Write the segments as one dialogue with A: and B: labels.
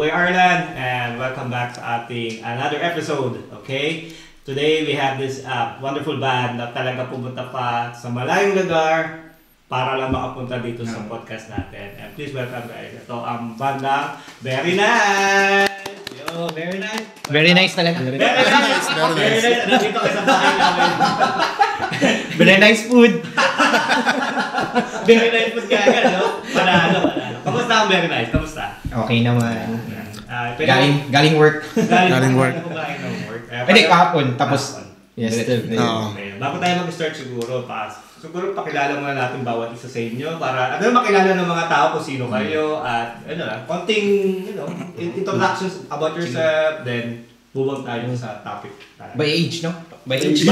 A: Boy Arlan, and welcome back sa ating another episode, okay? Today, we have this wonderful band na talaga pumunta pa sa malayong lugar para lang makapunta dito sa podcast natin. And please welcome guys, ito ang banda Very Nice! Yo, Very Nice!
B: Very nice talaga.
A: Very nice! Very nice! Nandito kayo sa bahay namin.
B: Very nice food.
A: Very nice food kaya, no? Panalo. Kamusta ang Very Nice? Kamusta?
B: Okay naman. Galing work.
A: Galing work.
B: Hindi, kahapon. Tapos,
C: yesterday.
A: Okay. Bago tayo mag-start siguro, pakilala muna natin bawat isa sa inyo para makilala ng mga tao kung sino kayo at konting introductions about yourself, then bubang tayo sa topic.
B: By age, no? By age.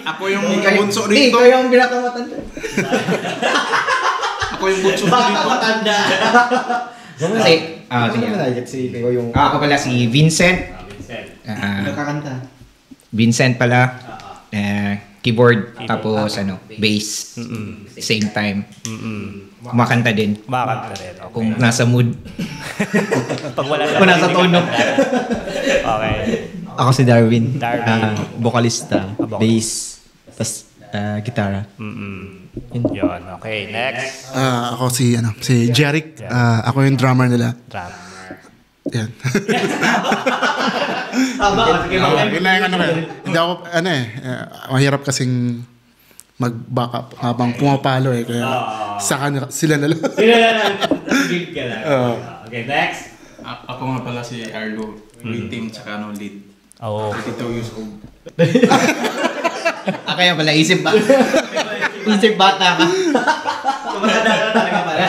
C: Ako yung bunso rito.
B: Ikaw yung pinakamatanda.
C: Ako yung bunso rito.
A: Baka matanda.
B: Ako pala si Vincent.
A: Nakakanta.
B: Vincent pala. Keyboard, tapos bass. Same time. Kumakanta din.
A: Kumakanta rin. Okay.
B: Kung nasa mood.
A: Pag wala
B: Kung nasa tono.
A: Okay.
D: Ako si Darwin.
C: Vocalista,
D: Bass, tas gitara.
A: Yun. Okay, next.
E: Ako si Jeric. Ako yung drummer nila.
A: Drummer.
E: Yan.
A: Tama. Sige,
E: Hindi ako, mahirap kasing mag-back up habang pumapalo kaya sila na lang.
A: Sila na lang. Build ka lang. Okay, next.
C: Ako nga pala si Arlo. Team tsaka lead.
A: Oo.
C: 32 years old.
B: Kaya pala, isip bata ka.
A: Tumatanda ka talaga pala.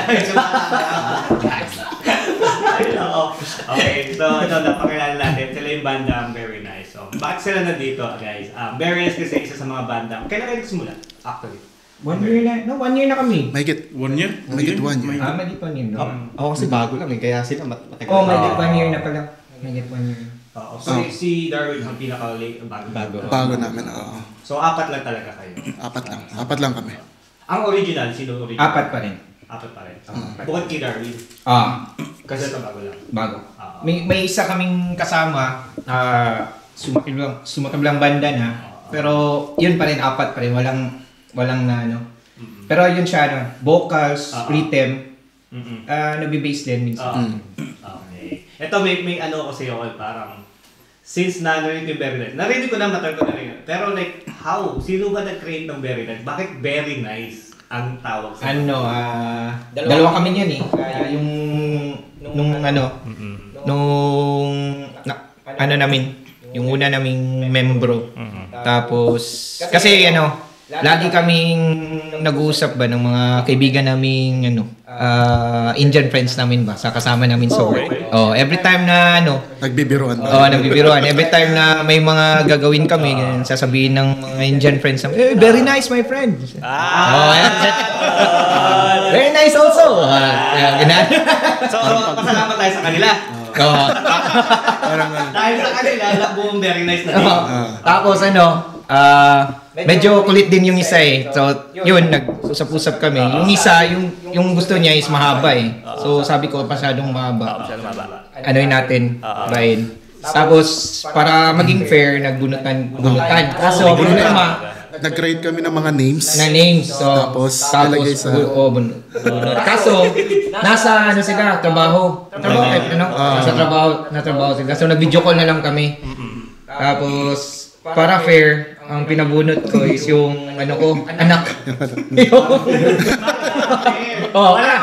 A: Okay, so napakilala natin. Sila yung banda Very Nice. So, bakit sila nandito, guys? Very Nice kasi isa sa mga banda. Kailan kayo nagsimula? Actually.
B: 1 year na. No, 1 year na kami.
E: Mahigit
C: 1 year?
E: Mahigit 1 year.
B: Mahigit 1 year, no?
D: Ako kasi bago lang kaya sila matagal.
B: Mahigit 1 year na pala. Mahigit 1 year.
A: So, si Darwin ang pinaka-late bago.
E: Bago namin,
A: So, apat lang talaga kayo?
E: Apat lang kami.
A: Ang original, sino original?
B: Apat pa rin.
A: Bukod kay Darwin. Kasi ito bago lang.
B: Bago. May isa kaming kasama, sumakilang banda na, pero yun pa rin, apat pa rin, walang na Pero yun siya, vocals, rhythm, nagbe-bass din minsan.
A: Okay. Ito may ko sa iyo, parang, since narinig yung Very Nice, narinig ko na, matagal ko na rin. Pero how? Sino ba nag-create ng Very Nice? Bakit Very Nice ang tawag sa
B: dalawa kami niyan namin, yung una naming membro. Tapos, kasi lagi kaming nag-uusap ba ng mga kaibigan naming Indian friends namin ba sa kasama namin sa work. Every time na
E: nagbibiruan.
B: Nagbibiruan. Every time na may mga gagawin kami, sasabihin ng mga Indian friends namin, very nice my friend. Very nice also.
A: So, pasalamat tayo sa kanila. Dahil sa kanila, buong Very Nice na din.
B: Tapos medyo kulit din yung isa So, yun, nag-usap-usap kami. Yung isa, yung gusto niya is mahaba So, sabi ko, masyadong mahaba. Ano'y natin, Brian. Tapos, para maging fair, nagbunutan. Kaso,
E: nag-create kami ng mga names.
B: So,
E: tapos nilagay sa...
B: Kaso, nasa sila, trabaho. Nasa trabaho sila. So, nag-video call na lang kami. Tapos, para fair, ang pinabunot ko is yung anak.
A: Walang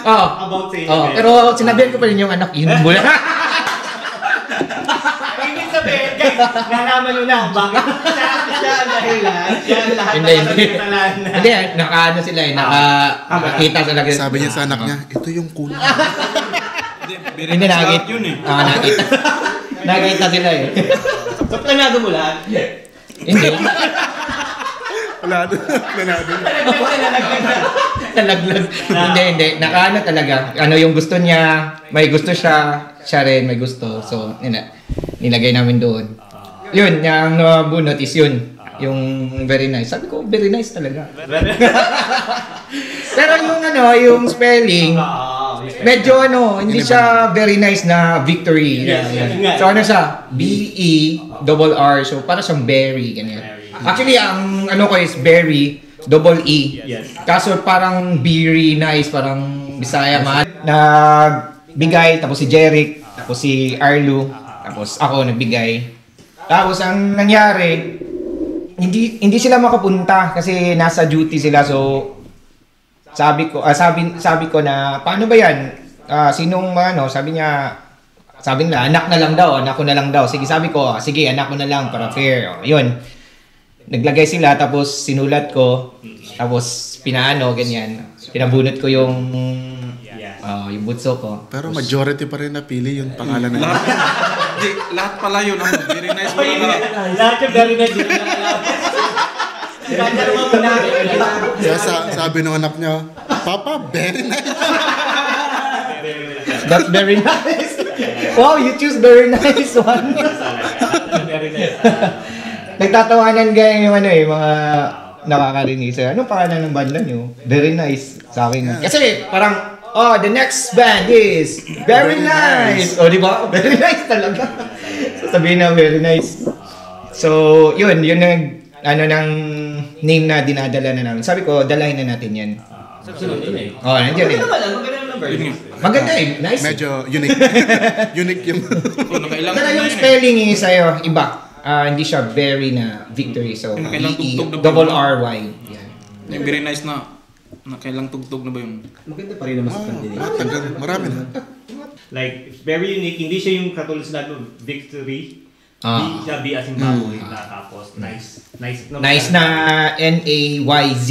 A: about sa inyo.
B: Pero sinabihan ko pa rin yung anak, yun mula.
A: Ibig sabihin, guys, nalaman nyo na bakit siya ang dahilan. Siya ang lahat ng
B: Hindi, sila nakakita sila.
E: Sabi niya sa anak niya, ito yung kulang.
B: Hindi, nakakita yun Nakakita sila
A: So, planado mo lahat?
B: Hindi.
E: Planado.
B: Nalaglag. Hindi. Nakaano talaga. Yung gusto niya, may gusto siya rin may gusto. So, nilagay namin doon. Yun, yung nabunot is yun. Yung Very Nice. Sabi ko, Very Nice talaga. Pero yung yung spelling, medyo hindi siya very nice na victory.
A: Yes, yes.
B: So ano siya? B-E-R-R. So para siyang berry, ganyan. Actually, ang ko is berry, double E.
A: Yes.
B: Kaso parang very nice, parang Bisaya man. Nagbigay, tapos si Jeric, tapos si Arlo, tapos ako nagbigay. Tapos ang nangyari, hindi sila makapunta kasi nasa duty sila. So sabi ko na paano ba yan? Sinong sabi nila anak ko na lang daw. Sige, sabi ko, sige, anak ko na lang para fair. Yun. Naglagay sila tapos sinulat ko. Tapos ganyan. Pinabunot ko yung bunso ko.
E: Pero majority pa rin napili yung pangalan na yun.
C: Lahat pala yun. Very nice pala lahat.
A: Lahat yung very nice.
E: Kaya sabi ng anak niya, Papa, very nice.
B: That's very nice. Wow, you choose very nice one.
A: Very nice.
B: Nagtatawanan ganyan yung mga nakakarinig sa anong pangalan ng banda nyo? Very nice sa akin. Kasi parang, the next band is very nice. O, di ba? Very nice talaga. So, sabihin na very nice. So, yun ng name na dinadala na namin. Sabi ko, dalahin na natin yan.
A: Sunod yun eh.
B: Nandiyan eh.
A: Maganda number.
B: Maganda eh. Nice.
E: Medyo unique. Unique yung...
B: Pero yung spelling is sa'yo, iba. Hindi siya very na victory. So, E-double-R-Y.
C: Yung very nice na kailang tugtog na ba yun?
D: Maganda pa rin naman sa kanila.
E: Marami na.
A: Like, very unique. Hindi siya yung katulad sa victory. B siya, B as in baboy. Tapos, nice.
B: Nice na N-A-Y-Z.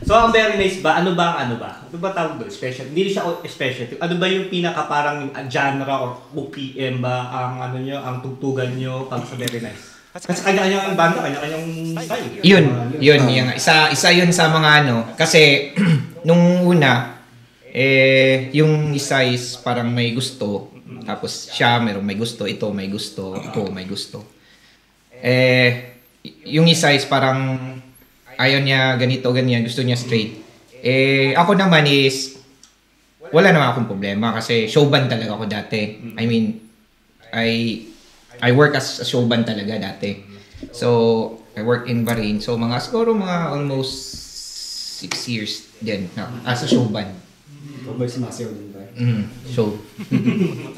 A: So, ang very nice ba? Ano ba? Ano ba tawag doon? Special? Hindi siya special. Ano ba yung pinaka parang genre or OPM ba ang ang tugtugan nyo pag sa very nice? Kasi kanya-kanyang banda, kanya-kanyang style.
B: Yun. Isa yun sa mga Kasi, nung una, yung isa is parang may gusto. Tapos siya, merong may gusto. Ito may gusto. Ito may gusto. Yung isa is parang ayaw niya ganito, ganyan. Gusto niya straight. Ako naman is wala naman akong problema kasi showband talaga ako dati. I mean, I work as a showband talaga dati. So, I work in Bahrain. So, siguro mga almost 6 years din as a showband.
D: Ikaw ba si Master din ba?
B: Show.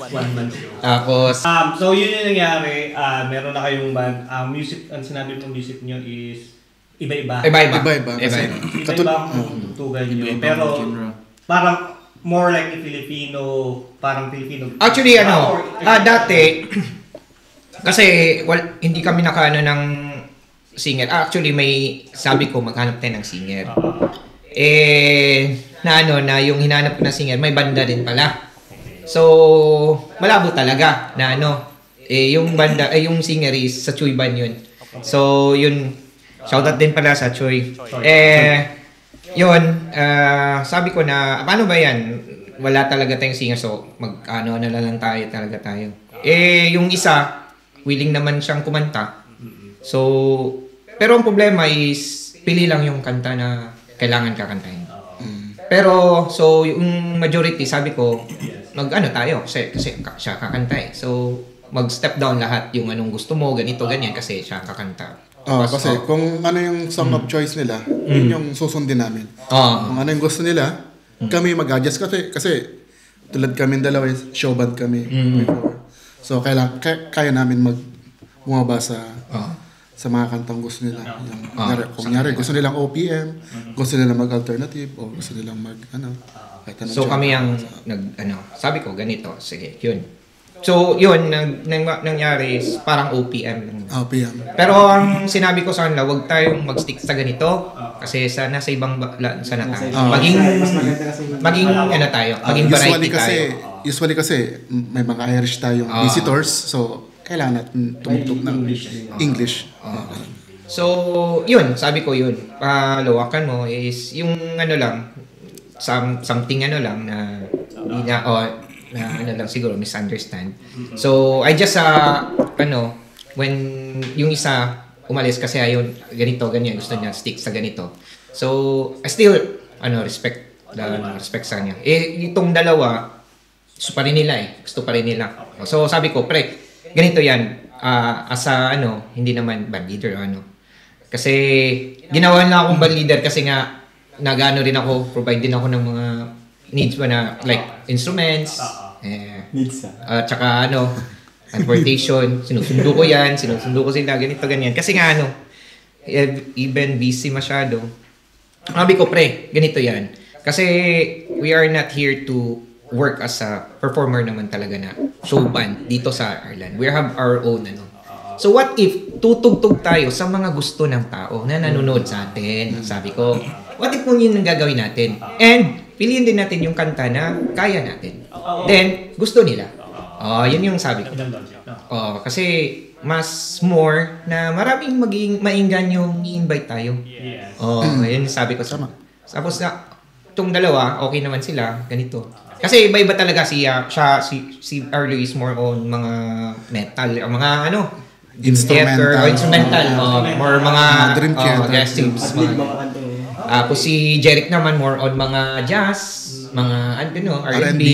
A: One man show.
B: Tapos,
A: So, yun yung nangyari. Meron na kayong band. Music, ang sinabi ng music nyo is iba-iba.
E: Iba-iba. Kasi,
A: Iba-iba ang tugtugan nyo. Pero, parang more like Filipino, parang Filipino.
B: actually, dati, kasi hindi kami nakaano ng singer. Actually, sabi ko, maghanap tayo ng singer. Na yung hinanap ko na singer, may banda din pala. So, malabo talaga na yung banda, yung singer is sa Choy Band yun. So, yun, shoutout din pala sa Choy. Yun, sabi ko na, paano ba yan? Wala talaga tayong singer, so na lang tayo. Yung isa, willing naman siyang kumanta. So, pero ang problema is, pili lang yung kanta na kailangan kakantahin. Pero, so, yung majority, sabi ko, tayo, kasi siya kakanta eh. So, mag-step down lahat yung anong gusto mo, ganito, ganyan, kasi siya kakanta.
E: Kasi kung ano yung song of choice nila, yun yung susundin namin. Kung ano yung gusto nila, kami mag-adjust kasi tulad kami dalawa, showband kami before. So, kaya namin bumaba sa mga kantang gusto nila. Kung nyari, gusto nilang OPM, gusto nilang mag-alternative, o gusto nilang
B: So kami ang sabi ko ganito, sige, yun. So yun, nangyari is parang OPM.
E: OPM.
B: Pero ang sinabi ko sa kanila, huwag tayong mag-stick sa ganito, kasi nasa ibang sana tayo. Maging tayo, maging variety tayo.
E: Usually kasi, may mga Irish tayong visitors, so kailangan natin tumutog ng English.
B: So, yun, sabi ko yun. Lawakan mo is yung something lang na siguro misunderstand. So, I just when yung isa umalis kasi ayun ganito ganyan gusto niya stick sa ganito. So, I still respect respect sa kanya. Itong dalawa, gusto pa rin nila. So sabi ko, pre, ganito yan. As a, hindi naman band leader Kasi, ginawa na akong band leader kasi nga, nag-ano rin ako, provide din ako ng mga needs mo na, like, instruments,
D: Needs
B: tsaka transportation, sinusundo ko sila, ganito, ganyan. Kasi nga, even busy masyado. Sabi ko, pre, ganito yan. Kasi, we are not here to work as a performer naman talaga na show band dito sa Ireland. We have our own So what if tutugtog tayo sa mga gusto ng tao na nanonood sa atin? Sabi ko, what if kung yun ang gagawin natin? And piliin din natin yung kanta na kaya natin. Then gusto nila. Yun yung sabi ko. Kasi mas more na maraming mainggan yung i-invite tayo. Yun sabi ko. Tapos na itong dalawa, okay naman sila, ganito. Kasi iba-iba talaga si Arlo is more on mga metal, mga instrumental, more mga guest teams. Tapos si Jeric naman more on mga jazz, mga R&B.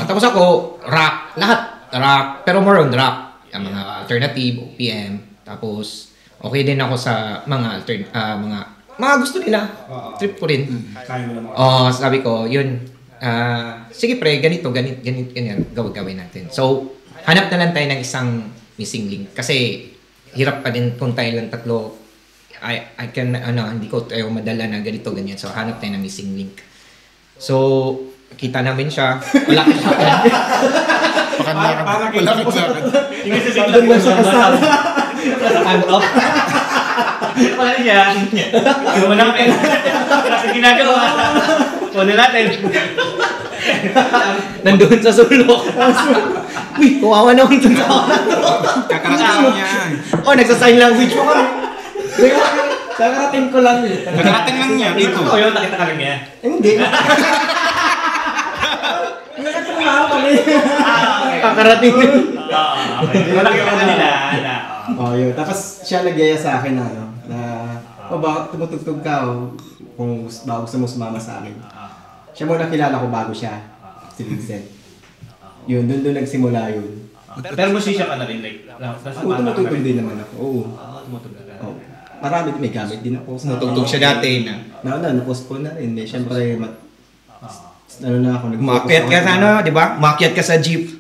B: Tapos ako rock, lahat rock, pero more on rock, mga alternative, OPM. Tapos okay din ako sa mga mga gusto nila. Trip ko rin. Sabi ko, yun. Sige pre, ganito, ganyan, gawin natin. So, hanap na lang tayo ng isang missing link. Kasi, hirap pa din kung tayo lang tatlo. I can, hindi ko tayo madala na ganito, ganyan. So, hanap tayo ng missing link. So, kita namin siya. Wala ka sa akin.
E: Wala ka sa akin.
A: Yung isa siglang mo sa kasal. Hand up. Wala niya. Yung namin. Kasi ginagawa. Kunin natin.
B: Nandun sa sulok. Uy, kawawa naman itong tao na to.
C: Kakarating niya.
B: Nagsa-sign language mo kami.
D: Kakarating ko lang eh.
C: Kakarating lang niya dito.
A: Yun, nakita ka rin niya.
D: Hindi. Nakatulungan kami.
B: Kakarating din.
A: Okay. Wala ka nila.
D: Yun. Tapos siya nagyaya sa akin bakit tumutugtog ka kung gusto mo sumama sa akin. Siya muna kilala ko bago siya, si Vincent. Yun, doon nagsimula yun.
A: Pero musisya ka na rin, like,
D: tumutugtog din naman ako. Oo. Marami, may gamit din ako.
B: Tumutugtog siya dati na.
D: Na-postpone na rin. Siyempre, ako,
B: umakyat ka sa di ba? Umakyat ka sa jeep.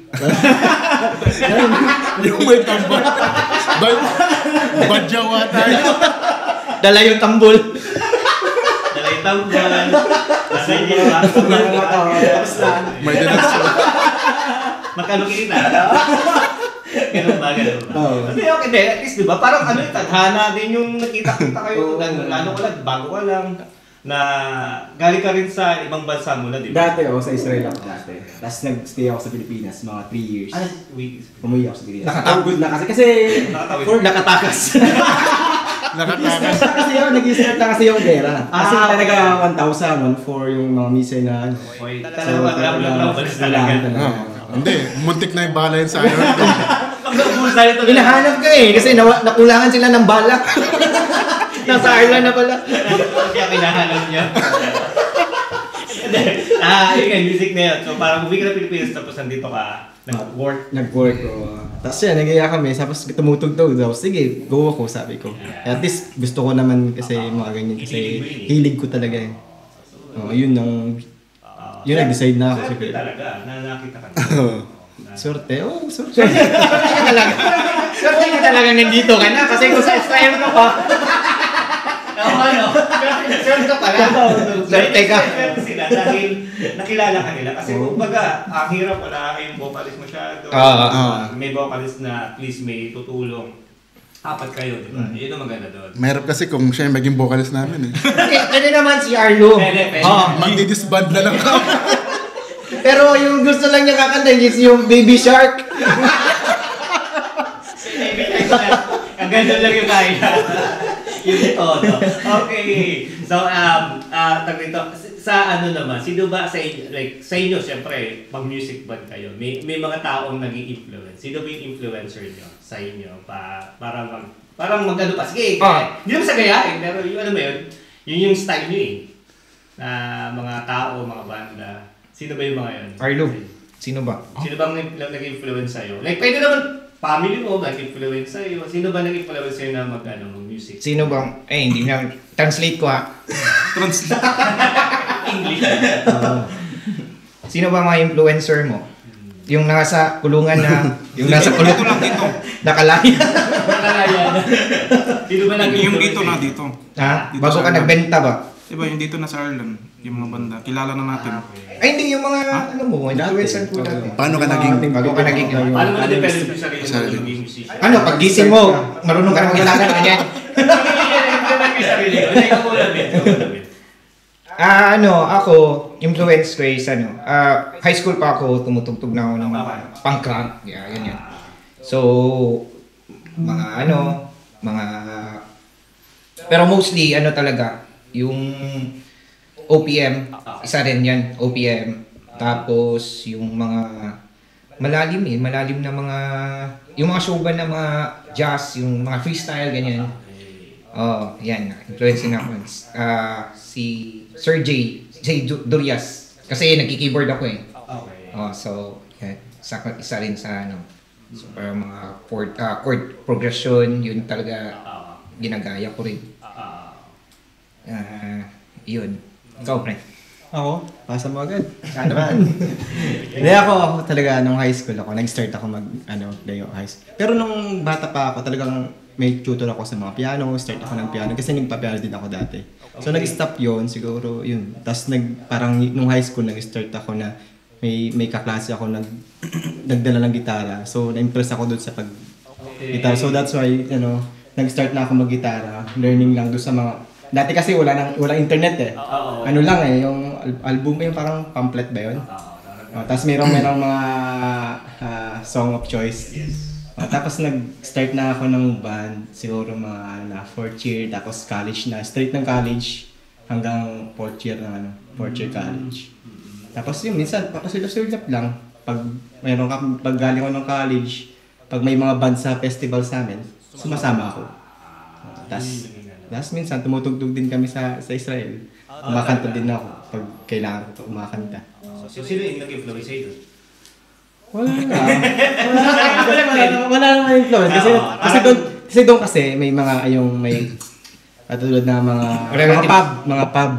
E: Yung may tambol. Badyawa tayo.
B: Dala yung tambol.
A: Kasi hindi ba?
E: May dinasyon.
A: Magkano kita? Ganun ba? Kasi okay din, at least diba? Parang tadhana din yung nakita-kita kayo. Lalo ko lang, bago ka lang. Na galing ka rin sa ibang bansa muna, di ba?
D: Dati ako sa Israel ako dati. Tapos nag-stay ako sa Pilipinas, mga 3 years. Umuwi ako sa Pilipinas.
B: Nakatagod
D: na kasi
B: nakatakas.
E: Nakatakas.
D: Kasi yun, nag-i-start na kasi yung gera. Kasi talaga 1,000, 1,400 yung mga misay na
E: Hindi, muntik na yung bala yun sa akin.
B: Hinahanap ka kasi nakulangan sila ng balak. Nasa Ireland na pala.
A: Kaya kinahanap niya. Yun nga, music na yun. So parang umuwi ka na Pilipinas tapos nandito ka, nag-work.
D: Tapos yan, nagaya kami. Tapos tumutugtog daw. Sige, go ako, sabi ko. At least gusto ko naman kasi mga ganyan. Kasi hilig ko talaga eh. Yun nag-decide na ako.
A: Swerte talaga, na nakita ka na.
D: Swerte? Swerte.
B: Swerte ka talaga nandito ka na kasi kung sa Israel ka pa. Swerte ka pala. Swerte ka.
A: Swerte sila dahil nakilala ka nila. Kasi kumbaga, ang hirap wala kayong vocalist masyado. May vocalist na at least may tutulong. Apat kayo, di ba? Yun ang maganda doon.
E: Mahirap kasi kung siya yung maging vocalist namin eh.
B: Pwede naman si Arlo.
A: Pwede.
E: Magdi-disband na lang ako.
B: Pero yung gusto lang niya kakanta is yung Baby Shark.
A: Ang ganda lang yung kaya. Yun ito. Okay. So, sa naman, sino ba sa inyo, siyempre, pag music band kayo, may mga taong nag-i-influence. Sino ba yung influencer nyo sa inyo? Parang magano pa. Sige, hindi naman sa gayahin, pero yung mo yun, yun yung style nyo eh. na mga tao, mga banda. Sino ba yung mga yun?
B: Arlo, sino ba?
A: Sino bang nag-influence sa'yo? Like, pwede naman family mo nag-influence sa'yo. Sino ba nag-influence sa'yo na mag-music?
B: Sino bang, hindi na, translate ko ha.
C: Translate.
A: English.
B: Sino ba mga influencer mo? Yung nasa kulungan na, yung nasa kulungan
C: Lang dito.
B: nakalaya.
A: Nakalaya na. Sino ba nag-influence
C: Yung dito na dito.
B: Ha?
C: Dito
B: Bago
C: sa
B: ka
C: Ireland.
B: nagbenta ba?
C: Diba yung dito na sa Ireland, yung mga banda, kilala na natin.
B: Ay, hindi, yung mga, ano mo, influencer ko dati.
E: Paano ka naging...
B: Bago ka naging,
A: Paano mo na-develop yung sarili mo
E: Sarili.
A: maging musician?
B: ano, pag gising mo, marunong ka na mag-gitara, ganyan.
A: Develop yung sarili mo. Ikaw mo lang, Ben.
B: Ako, influence ko is high school pa ako, tumutugtog na ako ng punk rock, ganyan. So, pero mostly, talaga, yung OPM, isa rin yan, OPM. Tapos, yung mga malalim na mga, yung mga showband na mga jazz, yung mga freestyle, ganyan. Yan, influence na ako. Si Sir J Durias, kasi nagki-keyboard ako eh. So, yan, isa rin sa so, para mga chord progression, yun talaga ginagaya ko rin. Yun. Ikaw, pre.
D: Ako? Pasa mo agad. Ano ba? Hindi ako talaga nung high school nag-start ako layo high school. Pero nung bata pa ako talagang may tutor ako sa mga piano, start ako ng piano kasi nagpa-piano din ako dati. So nag-stop yun, siguro yun. Tapos parang nung high school nag-start ako na may kaklase ako nagdala ng gitara. So na-impress ako doon sa pag-gitara. So that's why, nag-start na ako mag-gitara. Learning lang doon sa mga... Dati kasi wala internet eh. Ano lang eh, yung album yung parang pamphlet ba yun? Tapos merong mga song of choice. Tapos nag-start na ako ng band, siguro mga 4th year, tapos college na. Straight ng college hanggang 4th year ng 4th year college. Tapos yun, minsan, papasulap lang. Pag galing ko ng college, pag may mga band sa festival sa amin, sumasama ako. Tapos minsan, tumutugtog din kami sa Israel. Kumakanta din ako pag kailangan ko kumakanta.
A: So, sino yung nag-influence sa'yo?
D: Wala naman influence. Kasi doon may mga katulad na mga pub.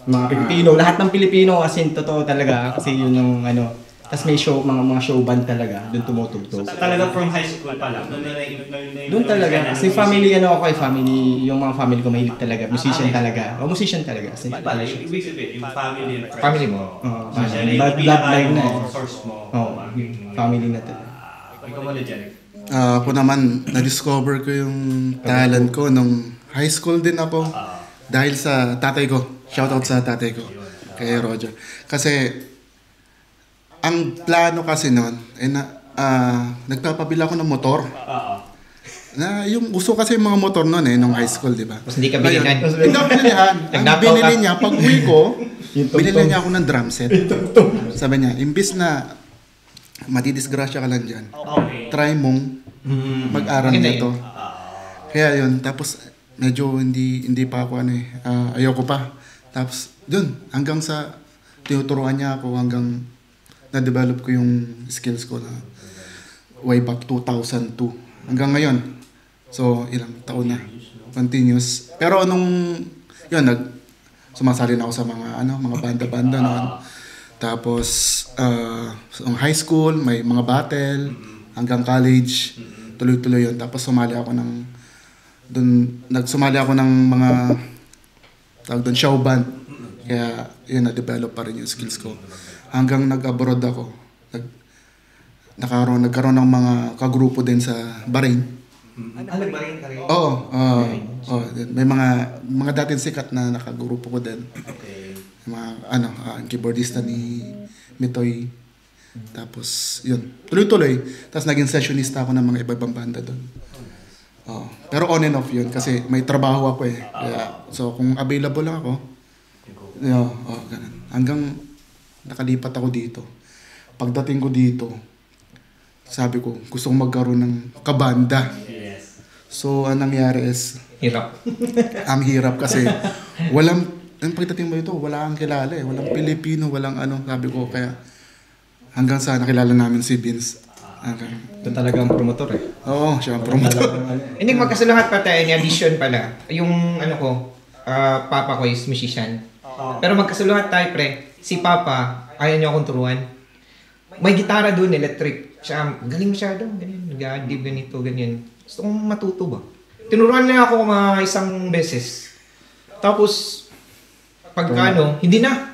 D: Mga Pilipino. Lahat ng Pilipino kasi totoo talaga. Kasi yun yung Tapos may show, mga show band talaga, doon tumutugtog.
A: Talaga from high school pa lang?
D: Doon talaga, kasi family family, yung mga family ko mahilig talaga, musician talaga. O musician talaga.
A: Ibig sabihin, yung
B: family mo?
D: Oo, bloodline na eh.
A: Source mo.
D: Oo, family na talaga.
A: Ikaw mo na dyan.
E: Ako naman, na-discover ko yung talent ko nung high school din ako. Dahil sa tatay ko. Shoutout sa tatay ko. Kay Roger. Kasi, ang plano kasi noon ay nagpapabila ako ng motor. Na yung gusto kasi yung mga motor noon nung high school, di ba?
B: Tapos hindi ka bilihan.
E: Hindi ako bilihan. Ang binili niya, pag uwi ko, binili niya ako ng drum set. Sabi niya, imbis na matidisgrasya ka lang dyan, try mong mag-aral nito. Kaya yun, tapos medyo hindi pa ako ayoko pa. Tapos dun, hanggang sa tinuturuan niya ako hanggang na-develop ko yung skills ko na way back 2002 hanggang ngayon. So, ilang taon na. Continuous. Pero yun, sumasali na ako sa mga banda-banda noon. Tapos, nung high school, may mga battle, hanggang college, tuloy-tuloy yun. Tapos, nagsumali ako ng mga, show band. Kaya, yun, na-develop pa rin yung skills ko. Hanggang nag-abroad ako, nagkaroon ng mga kagrupo din sa Bahrain.
A: Nag-Bahrain ka rin?
E: Oo. May mga dating sikat na nakagrupo ko din.
A: Okay.
E: Mga keyboardista ni Mitoy. Tapos, yun. Tuloy-tuloy. Tapos naging sessionista ako ng mga iba-ibang banda doon. Pero on and off yun kasi may trabaho ako eh. Kaya, so kung available lang ako, ganun. Hanggang nakalipat ako dito. Pagdating ko dito, sabi ko, gusto kong magkaroon ng kabanda.
A: Yes.
E: So, anong nangyari is,
B: Hirap.
E: ang hirap kasi walang pagdating mo ito, wala kang kilala eh. Walang Pilipino, walang ano. Sabi ko, kaya hanggang sa nakilala namin si Vince.
D: Ito talagang promotor eh.
E: Oo, siya ang promotor.
B: Hindi, magkasalahat pa tayo, ni addition pala. Yung ano ko, papa ko is musician. Pero magkasalahat tayo, pre. Si papa, ayaw niya akong turuan. May gitara doon, electric. Siya, galing masyado, ganyan. Nag-adib, ganito, ganyan. Gusto kong matuto ba? Tinuruan niya ako mga isang beses. Tapos, pagka hindi na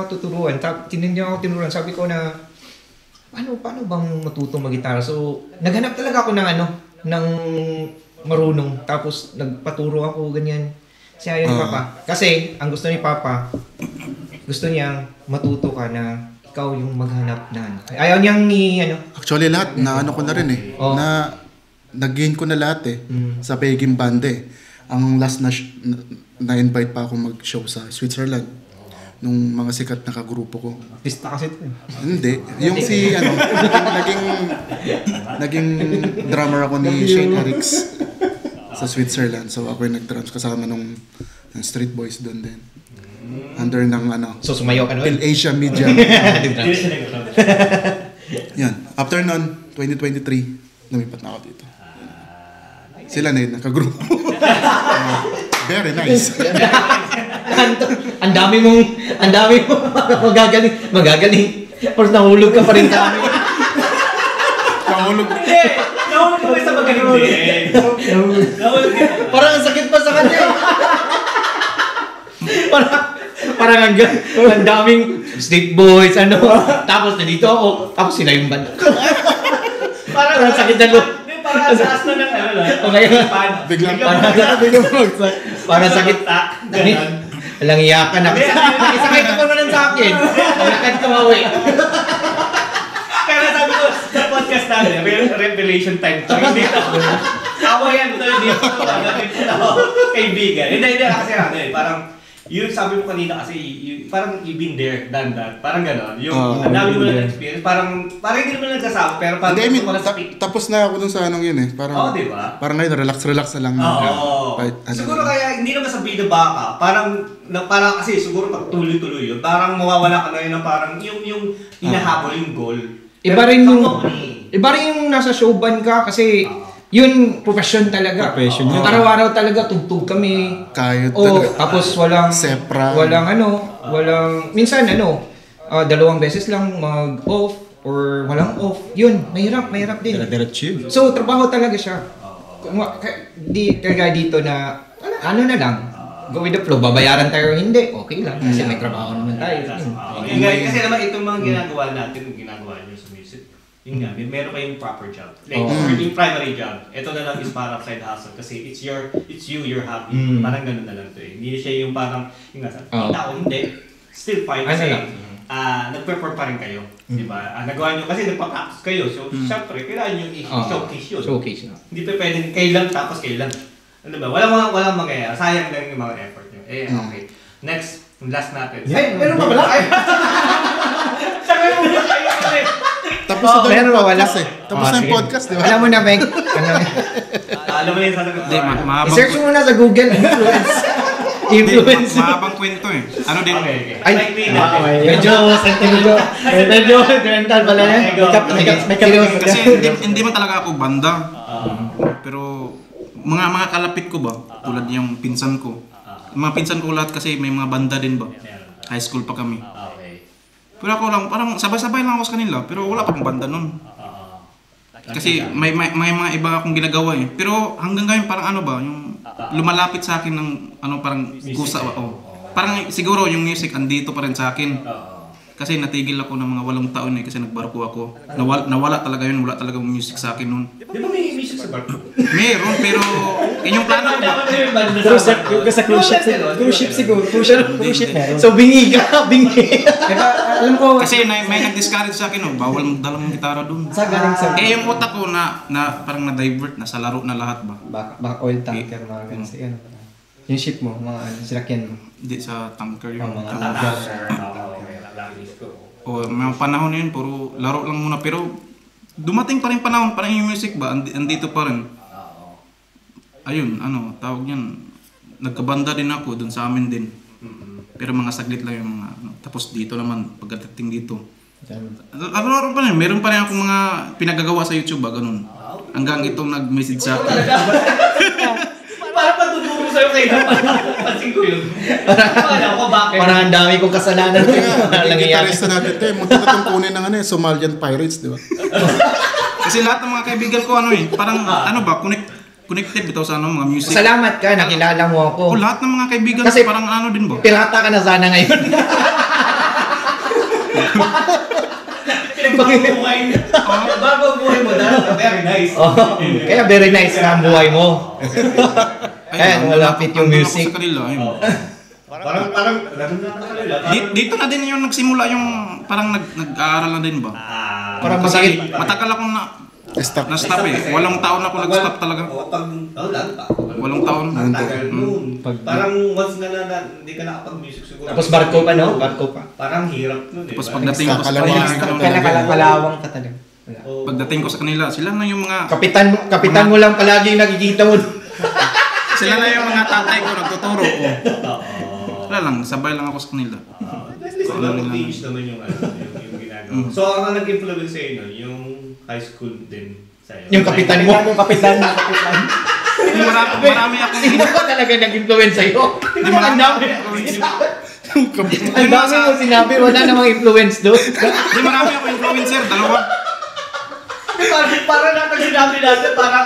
B: ako tuturuan. Hindi ako tinuruan. Sabi ko na, paano bang matutong mag-gitara? So, naghanap talaga ako ng marunong. Tapos, nagpaturo ako, ganyan. Kasi ayaw ni Papa. Kasi, ang gusto ni Papa, gusto niyang matuto ka na ikaw yung maghanap na ayaw niyang
E: Actually, lahat, na ano ko na rin eh. Na, nag-gain ko na lahat eh. Sa Peging Band eh. Ang last na-invite pa ako mag-show sa Switzerland. Nung mga sikat na kagrupo ko.
D: Artista kasi ito eh.
E: Hindi. Yung si, naging drummer ako ni Shane Ericks sa Switzerland. So ako yung nag-drums kasama ng Street Boys doon din. Under ng
B: So sumayaw ka
E: Phil
B: noon?
E: Asia Media. Yan. After nun, 2023, lumipat na ako dito. Sila na yun, nakagrupo. Very nice.
B: Ang dami mong magagaling. Pero nahulog ka pa rin sa amin.
E: Nahulog.
A: Nahulog ka sa magaling din. Nahulog ka.
B: Parang ang sakit pa sa kanya. Parang ang daming Street Boys, tapos nandito ako, tapos sila yung banda. Parang ang sakit na loob.
A: Parang asas na ng
E: Biglang
B: Parang sakit. Walang iyakan na. Nakisakay ka pa naman sa akin. Lakad ka mawi.
A: Kaya sabi ko, sa podcast namin, revelation time. Hindi ito. Ako yan, dito. Kaibigan. Hindi kasi parang, yung sabi mo kanina kasi, parang you've been there, done that. Parang gano'n. Yung ang dami mo na experience, parang hindi naman nagsasabi, pero parang
E: hindi,
A: gusto ko na speak.
E: tapos na ako dun sa yun eh. Parang,
A: diba?
E: Parang ngayon, relax na lang.
A: Siguro kaya, hindi naman sa bida baka, parang kasi siguro pag tuloy-tuloy yun, parang mawawala ka na yun na parang yung hinahabol yung goal.
B: Iba rin yung nasa showband ka kasi yun, profession talaga.
D: Profession yun.
B: Araw-araw talaga, tugtog kami.
E: Kayod talaga.
B: Tapos walang
E: Sepra.
B: Minsan dalawang beses lang mag-off or walang off. Yun, mahirap din.
D: Diretso.
B: So, trabaho talaga siya. Kaya dito na, na lang, go with the flow. Babayaran tayo hindi, okay lang. Kasi may trabaho naman tayo.
A: Kasi naman itong mga ginagawa natin, yung ginagawa nyo sa music, yun nga, meron kayong proper job. Like, yung primary job, ito na lang is parang side hustle kasi it's your hobby. Parang ganun na lang to eh. Hindi siya yung parang, yung nga sabi, kita ko hindi, still fine kasi nag-perform pa rin kayo. Diba? Nagawa nyo kasi nagpa-practice kayo. So, syempre, kailangan nyo i-showcase yun. Hindi pa pwedeng kailan tapos kailan. Ano ba? Walang mangyayari. Sayang lang yung mga effort nyo. Okay. Next, last natin.
B: Meron pa wala?
A: Sabi mo ba kayo kasi?
E: Tapos na
B: meron pa wala?
E: Tapos na yung podcast, di ba?
B: Alam mo na, Meg.
A: Alam mo na yung sasagot.
C: Hindi,
B: I-search mo muna sa Google. Influence.
C: Mahabang kwento eh. Ano din?
A: Okay.
B: Ay, medyo sentimental. Medyo sentimental pala yan.
C: Kasi hindi man talaga ako banda. Pero mga kalapit ko ba? Tulad yung pinsan ko. Mga pinsan ko lahat kasi may mga banda din ba? High school pa kami. Pero ako lang, parang sabay-sabay lang ako sa kanila. Pero wala pa akong banda nun. Kasi may mga iba akong ginagawa eh. Pero hanggang ngayon parang yung lumalapit sa akin ng parang kusa. Parang siguro yung music andito pa rin sa akin. Kasi natigil ako ng mga 8 taon eh kasi nagbarko ako. Nawala talaga yun, wala talaga music sa akin noon.
A: Di ba may music sa barko?
C: Meron, pero yun yung plano ko.
D: Pero sa cruise ship siguro. Cruise ship meron.
B: So bingi ka.
D: Alam ko,
C: Kasi may nag-discourage sa akin, bawal magdala ng gitara doon.
D: sa galing sa...
C: Yung utak ko na parang na-divert, nasa laro na lahat ba?
D: Baka oil tanker, mga ganun. Sige, yung ship mo, mga sinakyan mo.
C: Hindi sa tanker yung
D: mga
C: mga panahon na yun, puro laro lang muna. Pero dumating pa rin panahon, parang yung music ba, andito pa rin. Ayun, tawag niyan. Nagkabanda din ako dun sa amin din. Pero mga saglit lang yung mga ano. Tapos dito naman, pagdating dito. Meron pa rin akong mga pinagagawa sa YouTube ganun. Hanggang itong nag-message sa akin.
A: Para patuturo sa'yo kayo pansin ko yun. Paano ako, bakit?
B: Parang ang dami kong kasalanan.
E: Naging gitarista natin ito muntik na itong kunin ng Somalian Pirates, di ba?
C: Kasi lahat ng mga kaibigan ko parang connected bitaw sa mga music.
B: Salamat ka, nakilala mo ako.
C: Lahat ng mga kaibigan
B: kasi
C: ko parang din ba?
B: Pirata ka na sana ngayon.
A: Bago buhay mo dahil very nice.
B: Kaya very nice na ang buhay mo. Kaya malapit yung music.
C: Sa kanila,
A: Parang
C: dito na din yung nagsimula yung parang nag-aaral na din ba?
B: Parang masakit.
C: Matagal akong na-stop 8 taon ako nag-stop talaga.
A: Lalo pa.
C: 8 taon.
A: Matagal noon. Parang once na hindi ka nakapag-music siguro.
B: Tapos barko pa, no? Barko pa.
A: Parang hirap nun
C: Tapos pagdating ko sa
B: Kalawang ka talaga.
C: Pagdating ko sa kanila, sila na yung mga
B: Kapitan mo lang palagi yung nakikita mo.
C: sila na yung mga tatay ko nagtuturo ko. Wala lang, sabay lang ako sa kanila.
A: Mag-teach naman yung ginagawa. So, ang nag-influence sa inyo, yung high school din sa'yo?
B: Yung kapitan mo.
D: Yung kapitan.
C: Marami akong...
B: Sino ba talaga nag-influence sa'yo? Ang dami. Ang dami mo sinabi, wala namang influence doon.
C: Hindi, marami akong influencer, 2.
A: Para na pag sinabi natin, para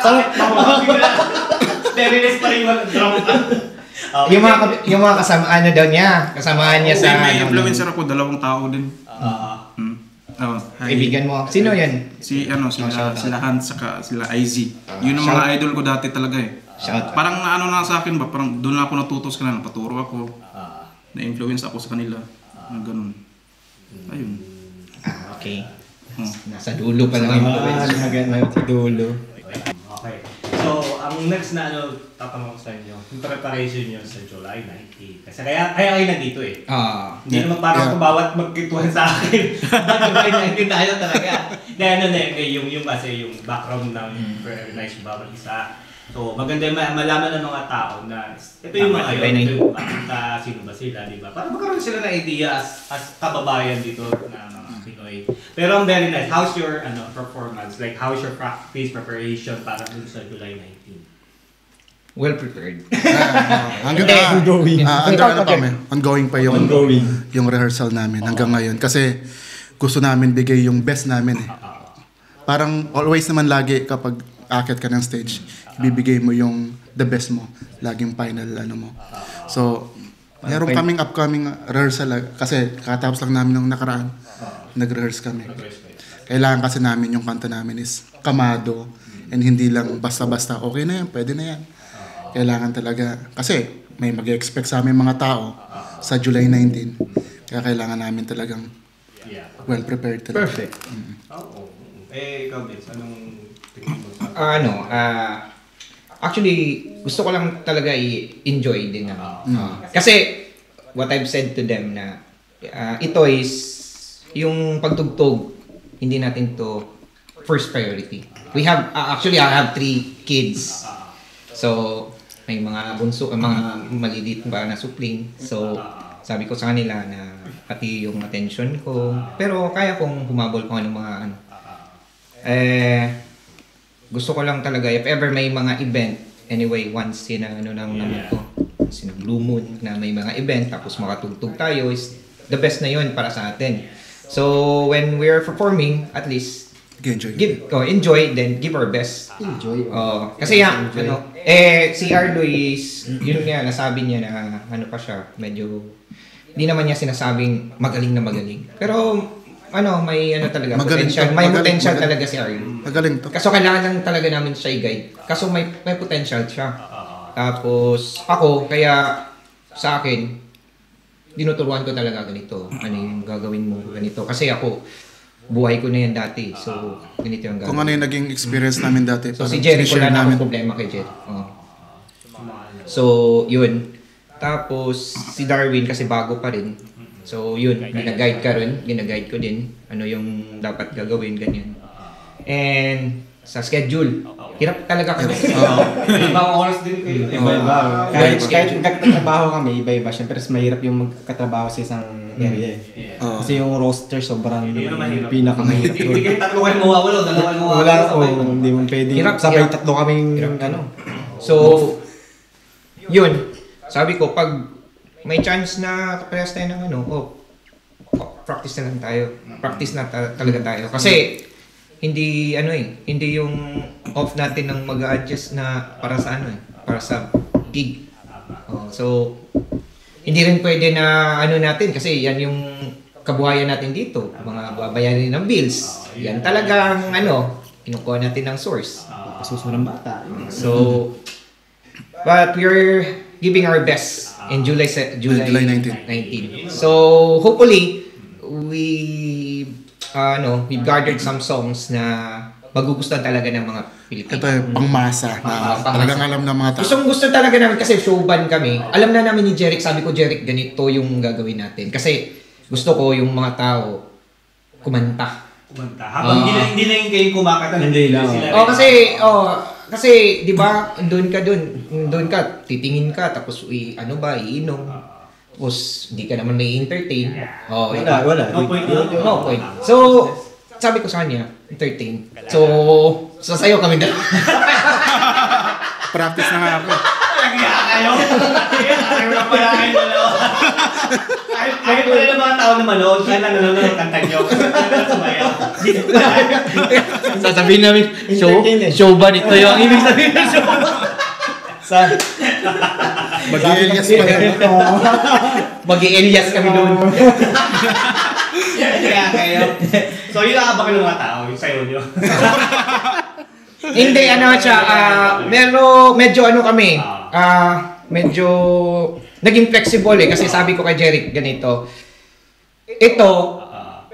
A: sterilize pa rin yung drop.
B: Yung mga kasamaan na daw niya. Kasamaan niya sa...
C: May influencer ako, 2 tao din.
B: Kaibigan mo. Sino yan?
C: Sila Hans saka sila IZ. Yun ang mga idol ko dati talaga Parang na sa akin ba, parang doon ako natuto sa kanila, napaturo ako. Na-influence ako sa kanila. Ganun. Ayun.
B: Okay. Nasa dulo pa lang influence.
D: Sa dulo.
A: Okay. So, ang next na tatanong ko sa inyo, yung preparation nyo sa July 19. Kasi kaya kayo nandito Hindi naman parang bawat magkituhan sa akin. July 19 tayo talaga. Yung kasi yung background ng very nice bawat isa. So, maganda malaman ng mga tao na ito yung mga yun, sino ba sila, di ba? Para magkaroon sila ng idea as kababayan dito na mga Pinoy. Pero ang very nice, how's your performance? Like, how's your practice preparation para dun sa July 19?
B: Well prepared.
E: Ongoing pa yung rehearsal namin hanggang ngayon. Kasi gusto namin bigay yung best namin Parang always naman lagi kapag akit ka ng stage, ibibigay mo yung the best mo. Laging final mo. So, meron kaming upcoming rehearsal kasi katapos lang namin nung nakaraan. Nag-rehearse kami. Kailangan kasi namin yung kanta namin is kamado and hindi lang basta-basta okay na yan, pwede na yan. Kailangan talaga, kasi may mag-expect sa aming mga tao sa July 19. Kaya kailangan namin talagang well prepared talaga.
B: Perfect.
A: Ikaw, Vince, anong tingin mo sa...
B: Actually, gusto ko lang talaga i-enjoy din kasi what I've said to them na ito is yung pagtugtog, hindi natin to first priority. We have, actually I have 3 kids. So, may mga bunso, mga maliliit ba na supling. So, sabi ko sa kanila na pati yung attention ko. Pero kaya kong humabol kung anong mga gusto ko lang talaga, if ever may mga event, anyway, once Blue Moon na may mga event, tapos makatugtog tayo, is the best na yun para sa atin. So, when we're performing, at least, enjoy, then give our best.
D: Enjoy.
B: Kasi si Arlo is, yun nga, nasabi niya na, pa siya, medyo, hindi naman niya sinasabing magaling na magaling. Pero, may talaga, potential. May potential talaga si Arlo.
E: Magaling to.
B: Kaso kailangan lang talaga namin siya i-guide. Kaso may potential siya. Tapos, ako, kaya sa akin, dinuturuan ko talaga ganito. Ano yung gagawin mo ganito. Kasi ako, buhay ko na yan dati. So, ganito yung gagawin.
E: Kung ano yung naging experience namin dati.
B: So, si Jerry, wala na akong problema kay Jerry. So, yun. Tapos, si Darwin, kasi bago pa rin. So, yun. Ginaguide ko din. Ano yung dapat gagawin, ganyan. And, sa schedule. Hirap talaga kami.
A: Ibang oras din kayo.
D: Iba-iba. Kahit nagtatrabaho kami, iba-iba. Siyempre, mahirap yung magkatrabaho sa isang area. Kasi yung roster, sobrang pinakamahirap.
A: Hindi kayo tatlo kayo mawawala, dalawa yung mawawala.
D: Wala, hindi mo pwede. Sabay tatlo kaming
B: So, yun. Sabi ko, pag may chance na parehas tayo ng practice na lang tayo. Practice na talaga tayo. Kasi, hindi yung off natin ng mag-adjust na para sa para sa gig. So, hindi rin pwede na natin kasi yan yung kabuhayan natin dito. Mga babayarin ng bills. Yan talagang kinukuha natin ng source.
D: Kasusunod ng bata.
B: So, but we're giving our best in July 19. So, hopefully, we've gathered some songs na magugustuhan talaga ng mga Pilipino.
E: Ito yung pangmasa na talagang alam ng mga tao.
B: Gusto talaga namin kasi show band kami. Alam na namin ni Jeric, sabi ko, Jeric, ganito yung gagawin natin. Kasi gusto ko yung mga tao kumanta.
A: Habang hindi lang kayo kumakanta, hindi lang sila.
B: Kasi 'di ba, doon ka, titingin ka tapos iinom. Tapos hindi ka naman na-entertain.
D: Wala.
A: No point.
B: So, sabi ko sa kanya, entertain. So, sasayaw kami dalawa.
E: Practice na nga ako.
A: Nagya kayo. Ayaw na pala kayo dalawa. Ayaw pala ng mga tao na manood. Kaya na nanonood kanta nyo. Sumayaw.
B: Sasabihin namin, show ba nito yung ibig sabihin ng show ba?
E: Mag-i-Elias pa yan.
B: Mag-i-Elias kami doon.
A: Kaya kayo. So yun ang abang ng mga tao, yung sayo nyo.
B: Hindi, medyo kami. Medyo naging flexible kasi sabi ko kay Jeric ganito. Ito,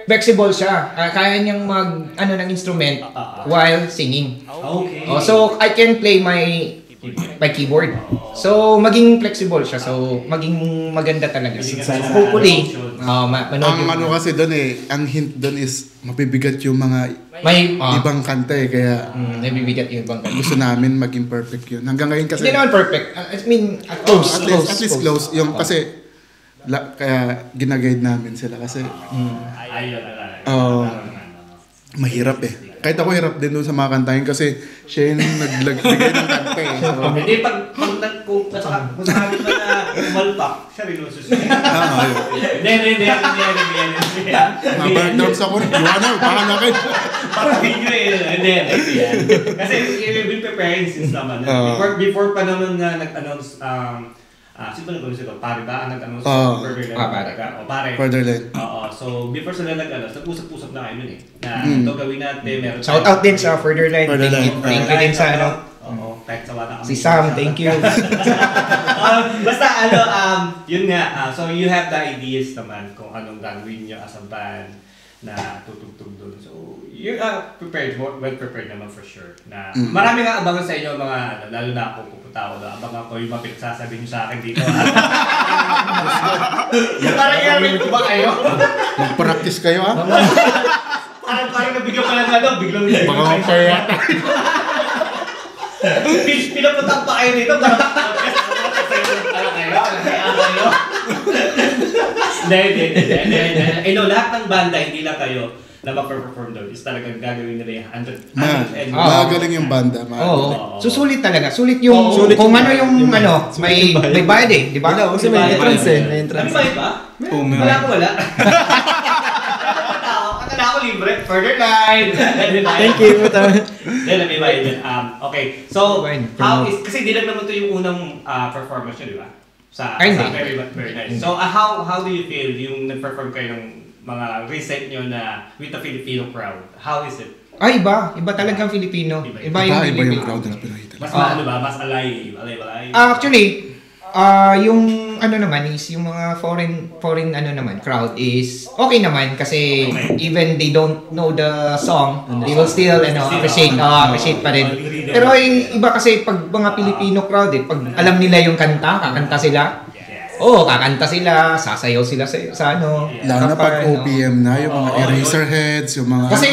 B: flexible siya. Kaya niyang ng instrument while singing.
A: Okay.
B: So I can play my keyboard. So maging flexible siya. So maging maganda talaga. Hopefully,
E: Ang kasi doon ang hint doon is mabibigat yung mga ibang kanta kaya
B: nabibigat yung ibang kanta.
E: gusto namin maging perfect yun. Hanggang ngayon kasi
B: Hindi naman perfect. I mean, close.
E: at least close. Yung kasi kaya ginaguide namin sila kasi mahirap Kahit ako hirap din doon sa mga kantahin kasi siya yung naglagay ng kanta
A: Hindi, pag sabi ba na umalpak, siya rin yung susunod. Hindi.
E: Burn-downs ako rin. Bahala kayo.
A: Parang video Hindi. Kasi we've been preparing since naman. Before pa naman na nag-announce, sino ba nag-announce ito? Pare ba? Nag-announce? Pare.
E: Furtherland.
A: So before sila nag-announce, nag-usap-usap na kayo nun na ito gawin natin.
B: Shout out din sa Furtherland. Thank you din sa
A: kahit sawa na kami.
B: si Sam, thank you.
A: Basta yun nga, so you have the ideas naman kung anong gagawin nyo as a band na tutugtog doon. So you are prepared, well prepared naman for sure. Na marami nga abangan sa inyo mga lalo na ako pupunta ako na abangan ko yung mga pinagsasabi nyo sa akin dito. Parang i-armin ko ba kayo?
E: Mag-practice kayo
A: Parang nabigyan pa lang biglang
E: Baka kaya.
A: Pinapunta pa kayo dito para Hindi. Lahat ng banda, hindi lang kayo na ma-perform doon is talagang gagawin nila yung 100.
E: Magaling yung banda.
B: Susulit talaga. Sulit yung kung ano yung may bayad di ba?
D: Kasi may entrance
A: May bayad ba? Wala. Akala ko libre. Further line.
D: Thank you.
A: Then may bayad din. Okay. So, kasi di lang naman ito yung unang performance nyo, di ba? Very nice. So, how do you feel yung nag-perform kayo ng mga recent nyo na with the Filipino crowd? How is it?
B: Iba talagang Filipino. Iba yung
E: crowd na Pinoy.
A: Mas alive.
B: Actually, yung naman is yung mga foreign crowd is okay naman kasi even they don't know the song, they will still appreciate pa rin. Pero iba kasi pag mga Filipino crowd pag alam nila yung kanta, kakanta sila. kakanta sila, sasayaw sila sa ano.
E: Lalo na pag
B: ano.
E: OPM na, yung mga Eraserheads, yung mga...
B: Kasi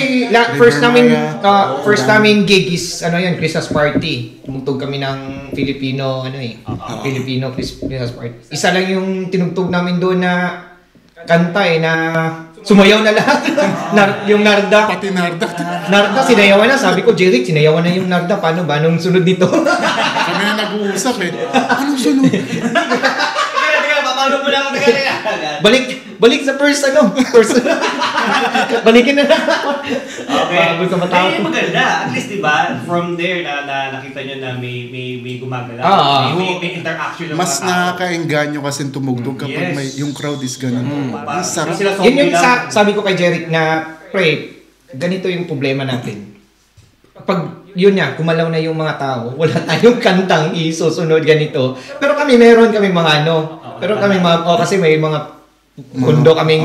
B: first namin gig is ano yun, Christmas party. Tumugtog kami ng Filipino Filipino Christmas party. Isa lang yung tinugtog namin doon na kanta na sumayaw na lahat. Yung Narda.
E: Pati Narda.
B: Narda, sinayawan na. Sabi ko, Jeric, sinayawan na yung Narda. Paano ba? Anong sunod nito?
E: Kami na nag-uusap Anong sunod?
A: Paano mo lang ako
B: Balik sa first. Balikin na lang.
A: Okay.
B: Gusto matawag.
A: Maganda. At least, diba, from there na nakita nyo na may gumagalaw. May interaction ng
E: Mas
A: mga tao.
E: nakakaengganyo kasi tumugtog kapag
A: Yes.
E: yung crowd is ganun. Ang sarap.
B: Yun yung sabi ko kay Jeric na, pre, ganito yung problema natin. Pag yun nga, kumalaw na yung mga tao, wala tayong kantang isusunod ganito. Pero meron kami mga pero kami kasi may mga mundo kaming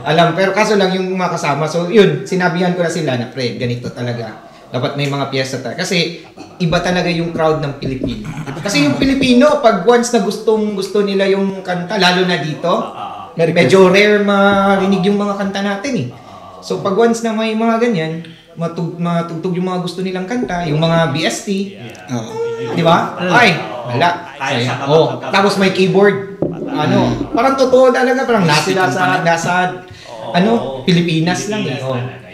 B: alam. Pero kaso lang yung mga kasama. So yun, sinabihan ko na sila na, pre, ganito talaga. Dapat may mga piyesta tayo. Kasi iba talaga yung crowd ng Pilipino. Kasi yung Pilipino, pag once na gusto nila yung kanta, lalo na dito, medyo rare marinig yung mga kanta natin So pag once na may mga ganyan, matugtog yung mga gusto nilang kanta, yung mga BST, di ba? Ay, wala. Tapos may keyboard. Parang totoo talaga, parang nasa Pilipinas lang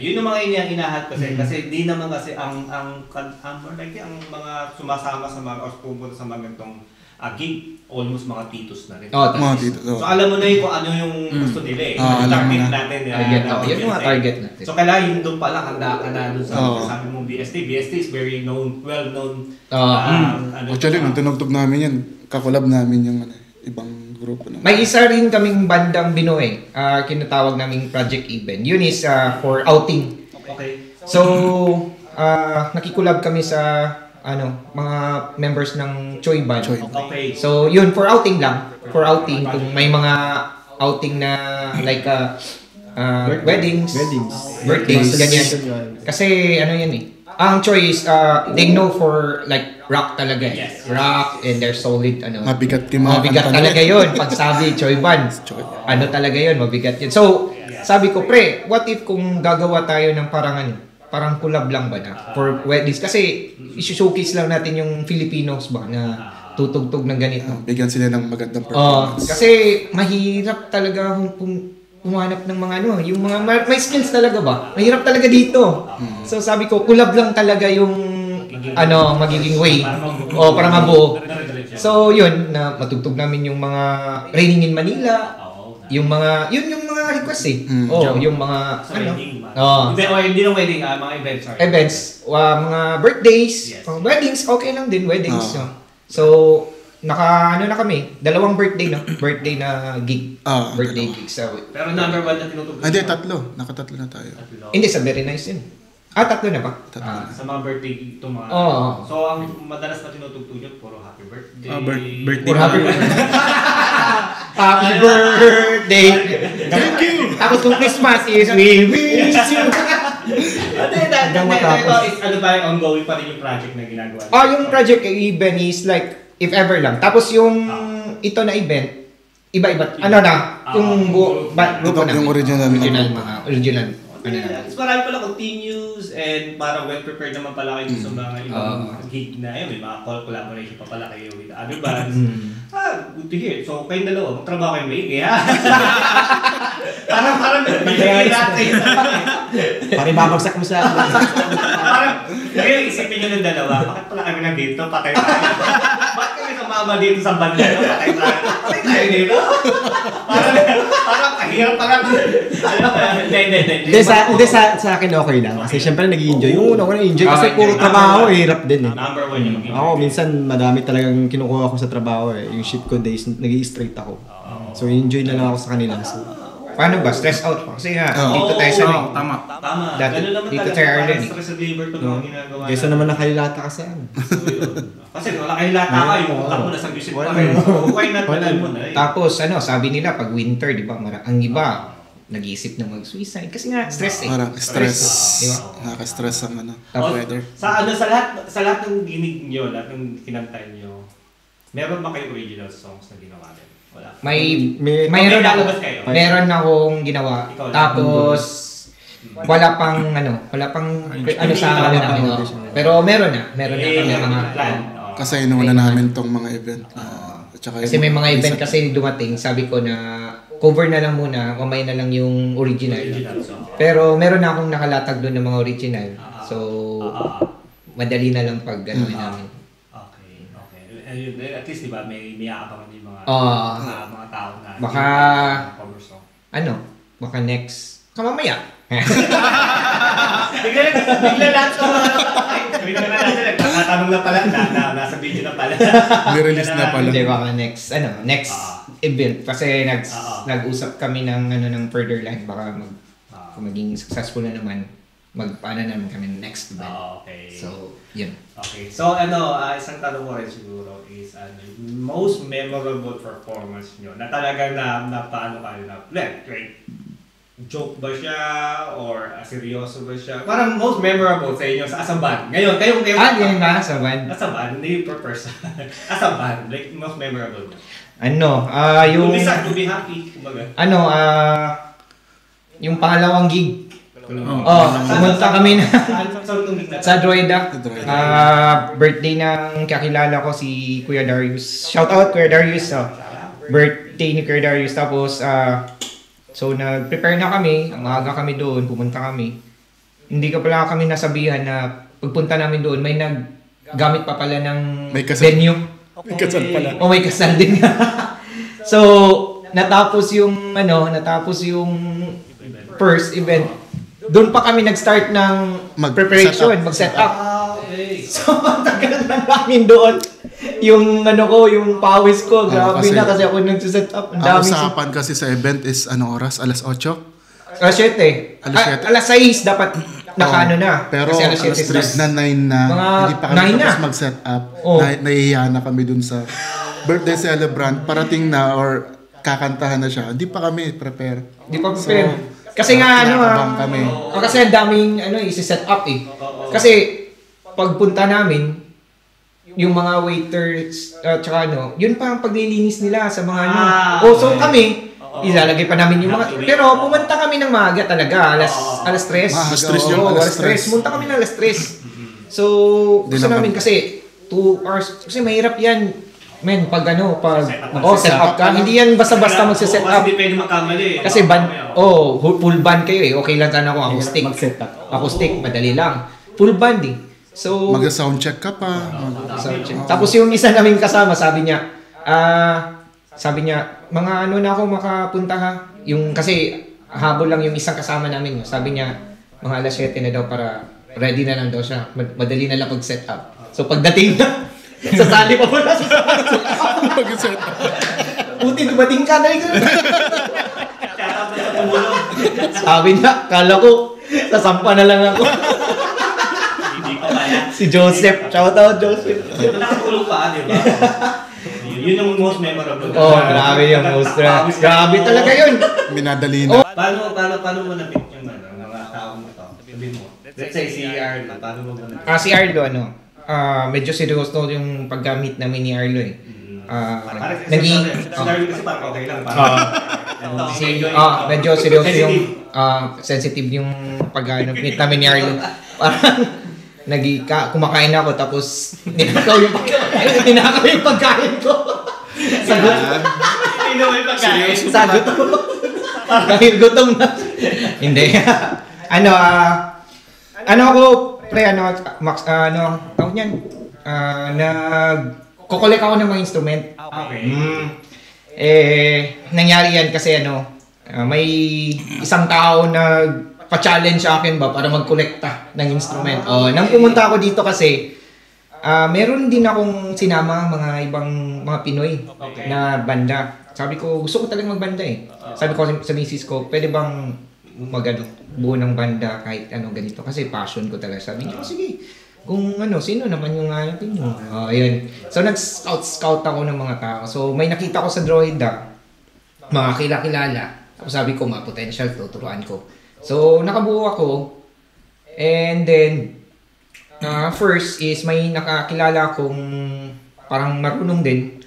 A: Yun yung mga inahat kasi di naman kasi ang mga sumasama sa mga pumunta sa mga ganitong gig, almost mga titos na rin.
E: Mga titos.
A: So alam mo na yung kung ano yung gusto nila target natin.
B: Yun yung mga target natin.
A: So kailangan yun doon pala, handa ka na doon sa sabi mong BST. BST is very well-known.
E: Actually, nung tinugtog namin yan, kakolab namin yung ibang grupo.
B: May isa rin kaming bandang Binoy, kinatawag naming Project Even. Yun is for outing.
A: Okay.
B: So, nakikulab kami sa mga members ng Choi Band.
A: Okay.
B: So, yun, for outing lang. For outing, kung may mga outing na like weddings, birthdays, ganyan. Kasi yan ang Choi is, they know for like rock talaga rock and they're solid
E: Mabigat yung mga
B: mabigat talaga yun. Pag sabi Choi Band, talaga yun, mabigat yun. So, sabi ko, pre, what if kung gagawa tayo ng parang collab lang ba na for weddings? Kasi i-showcase lang natin yung Filipinos ba na tutugtog ng ganito.
E: Bigyan sila ng magandang performance.
B: Kasi mahirap talaga kung humanap ng mga yung mga may skills talaga ba? Mahirap talaga dito. So sabi ko, collab lang talaga yung magiging way para mabuo. So yun, na matugtog namin yung mga Raining in Manila, yung mga request yung mga
A: hindi na wedding, mga events.
B: Events, mga birthdays, weddings, okay lang din weddings. So na kami, 2 birthday na gig. Birthday gig. So,
A: pero number 1 na tinutugtog.
E: Hindi, 3. Naka-3 na tayo.
B: Hindi, sa very nice yun. 3 na ba?
A: Sa mga birthday gig ito mga. So ang madalas na tinutugtog yun, puro happy birthday.
E: Birthday.
B: Happy birthday.
E: Thank you.
B: Tapos kung Christmas is we wish you.
A: Ano ba yung ongoing pa rin yung project na ginagawa?
B: Yung project event is like if ever lang. Tapos yung ito na event, iba-iba. Yung grupo na.
E: Yung original.
B: Original.
A: Mas marami pala continues and parang well-prepared naman pala kayo sa mga ibang gig na yun. May mga collaboration pa pala kayo with other bands. Good to hear. So, kayong dalawa, magtrabaho kayong maigi, ha? Parang bibigyan natin.
D: Parang babagsak mo sa akin.
A: Parang, ngayon isipin nyo ng dalawa, bakit pala kami nandito? Patay tayo. Bakit kami sumama dito sa banda? Patay tayo. Patay tayo dito. Parang kahirap pa lang.
D: Hindi, sa akin okay lang. Kasi syempre nag-i-enjoy. Yung una ko na-enjoy kasi puro trabaho, hirap din
A: Number 1 yung
D: Ako, minsan madami talagang kinukuha ko sa trabaho Yung shift ko days, nag-i-straight ako. So, enjoy na lang ako sa kanila. So,
B: paano ba? Stress out pa. Kasi dito tayo sa
C: Tama.
A: Ganun naman
B: dito
A: talaga.
B: tayo
A: Parang
B: early.
A: stress at labor ito mga ginagawa.
D: kesa naman nakahilata kasi
A: Kasi wala kayo lata ka, yung utak mo nasa music pa rin. Why not tagal mo na eh.
B: Tapos sabi nila pag winter, di ba, ang iba nag-iisip na mag-suicide kasi nga stress
E: Parang stress.
B: Diba?
E: Nakaka-stress ang
A: Tapos,
E: weather.
A: sa lahat ng ginig nyo, lahat ng kinanta nyo, meron ba kayo original songs na ginawa din? Wala.
B: Meron akong ginawa. Tapos wala pang sa namin. Pero meron na kami mga
A: plan.
E: Kasi inuuna namin tong mga event.
B: Kasi may mga event kasi dumating, sabi ko na cover na lang muna, mamaya na lang yung original. Pero meron na akong nakalatag doon ng mga original. So, madali na lang pag namin.
A: Okay. At least diba, may aabangan yung mga tao na
B: baka,
A: cover song.
B: Baka next, kamamaya.
A: Bigla lang sa mga nagtatanong na pala, nasa video na pala.
E: Nirelease na pala.
B: Hindi, baka next event. Kasi nag-usap kami ng further line. Baka kung maging successful na naman, magpaano naman kami next event.
A: Okay.
B: So, yun.
A: Okay. So, isang tanong ko rin siguro is, most memorable performance nyo na talaga na paano kayo na, great. Joke ba siya or seryoso ba siya? Parang most memorable sa inyo as a band. Ngayon, kayo
B: yun na, sa band.
A: As a band, hindi per person. As a band, like most memorable.
B: Yung...
A: To be sad, to be happy, kumbaga.
B: Yung pangalawang gig. Pumunta kami na sa Droida. Birthday ng kakilala ko si Kuya Darius. Shout out Kuya Darius. Birthday ni Kuya Darius. Tapos, so nag-prepare na kami, maaga kami doon, pumunta kami. Hindi ka pala kami nasabihan na pagpunta namin doon, may naggamit pa pala ng venue.
E: May kasal pala.
B: May kasal din. So, natapos yung first event. Doon pa kami nag-start ng preparation, mag-set up. So, matagal na namin doon. Yung yung pawis ko, grabe na kasi ako nag-set up.
E: Ang usapan kasi sa event is oras? Alas 8?
B: Alas 7. Alas 6 dapat na.
E: Pero
B: kasi
E: alas 3 na 9 na, hindi pa kami tapos mag-set up. Nahihiya na kami dun sa birthday celebrant. Parating na or kakantahan na siya. Hindi pa kami prepare.
B: Kasi
E: kami.
B: Kasi ang daming isi-set up eh. Kasi pagpunta namin, yung mga waiters, tsaka yun pa ang paglilinis nila sa mga so kami, ilalagay pa namin yung mga, pero pumunta kami ng maaga talaga, alas 3. Alas 3. Pumunta kami ng alas 3. So, gusto namin kasi 2 hours, kasi mahirap yan. Pag set up ka, hindi yan basta-basta magse-set up.
A: Hindi pwede makamali.
B: Kasi full band kayo eh. Okay lang sana ako acoustic. Acoustic, madali lang. Full band eh. So,
E: mag-soundcheck ka pa.
B: Tapos yung isa naming kasama, sabi niya, mga na ako makapunta ha. Kasi habol lang yung isang kasama namin. Sabi niya, mga alas 7 na daw para ready na lang daw siya. Madali na lang pag-set up. So pagdating na, sasali pa pala sa
E: Mag-set up.
B: Buti dumating ka na Sabi niya, kala ko, sasampa na lang ako. Si Joseph. Shout out Joseph.
A: Nakatulog pa, di ba? Yun yung most memorable.
B: Grabe yung most. Grabe talaga yun.
E: Minadali na.
A: Paano mo na-pick yung mga tao mo to? Sabihin mo. Let's say si Arlo. Paano mo na-pick?
B: Si Arlo, medyo seryoso yung paggamit namin ni Arlo eh.
A: Kasi parang okay lang.
B: Medyo seryoso yung sensitive yung paggamit namin ni Arlo. Parang kumakain ako tapos ninakaw yung pagkain ko. Sagot. Sagot ko. Dahil gutom na. Hindi. Tawag niyan. Kukolek ako ng mga instrument.
A: Okay.
B: Nangyari yan kasi may isang tao na pa-challenge sa akin para mag-kolekta ng instrument. Nang pumunta ako dito kasi, meron din akong sinama mga ibang mga Pinoy na banda. Sabi ko, gusto ko talagang magbanda eh. Sabi ko sa misis ko, pwede bang buo ng banda kahit ganito. Kasi passion ko talaga. Sabi niya, sige. Kung sino naman yung natin nyo. Ayun. So nag-scout ako ng mga tao. So may nakita ko sa Droida, mga kilala. Tapos sabi ko, mga potential, tuturuan ko. So, nakabuo ako. And then, first is may nakakilala akong parang marunong din.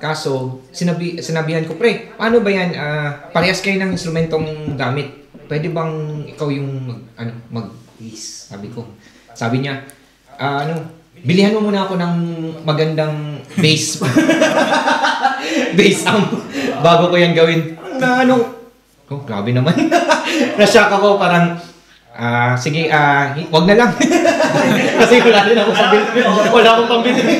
B: Kaso, sinabihan ko, pre, paano ba yan? Parehas kayo ng instrumentong gamit. Pwede bang ikaw yung mag-bass? Sabi ko. Sabi niya, bilihan mo muna ako ng magandang bass. Bass amp. Bago ko yan gawin. Oh, grabe naman. Na-shock ako, parang, sige, wag na lang. Kasi wala din ako wala akong pambili.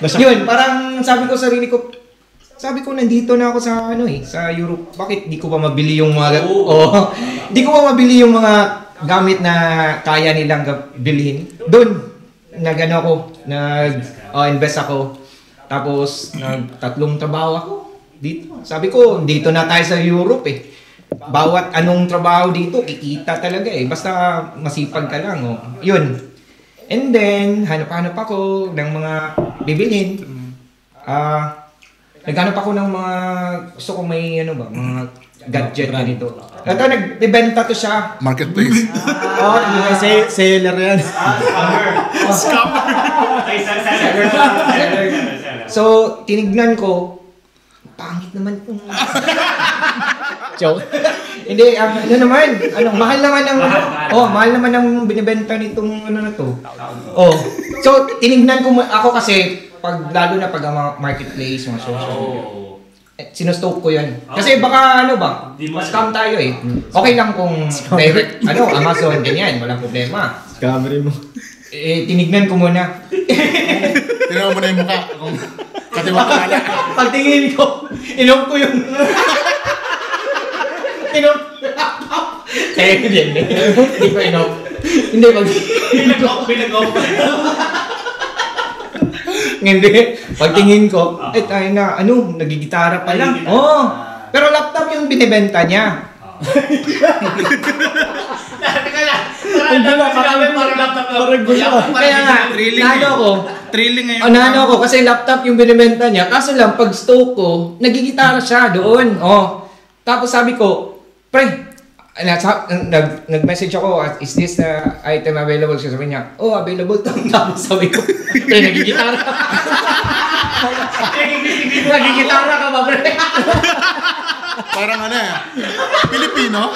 B: Yun, parang sabi ko sa sarili ko, nandito na ako sa sa Europe. Bakit di ko pa mabili yung mga di ko pa mabili yung mga gamit na kaya nilang bilhin. Doon invest ako. Tapos nag-3 trabaho ako dito. Sabi ko, dito na tayo sa Europe eh. Bawat anong trabaho dito, kikita talaga eh. Basta masipag ka lang. Yun. And then, hanap-hanap ako ng mga bibilhin. Naghanap ako ng mga, gusto ko may mga gadget na dito. Ito, nagbibenta to siya.
E: Marketplace.
D: Seller yan.
A: Scammer.
B: So, tinignan ko, pangit naman itong... Joke. Hindi, mahal naman ang mahal naman ang binibenta nitong na to. So tinignan ko ako kasi lalo na pag marketplace, mga social media. Sinustoke ko 'yan. Kasi baka scam tayo eh. Okay lang kung direct Amazon ganyan, walang problema.
D: Scammer mo.
B: Tinignan ko muna.
E: Tingnan mo na yung mukha. Katiwala.
B: Pagtingin ko, inom ko yung... Hindi ko inom. Hindi, Hindi. Pagtingin ko, tayo na, nagigitara pa lang. Pero laptop yung binibenta niya. Kaya nga,
C: Thrilling ngayon.
B: Ako kasi laptop yung binibenta niya. Kaso lang, pag stoke ko, nagigitara siya doon. Tapos sabi ko, pre, nag-message ako, is this item available? Sabi niya, available to. Tapos sabi ko, pre, nagigitara. Nagigitara ka ba, pre?
E: Parang Pilipino?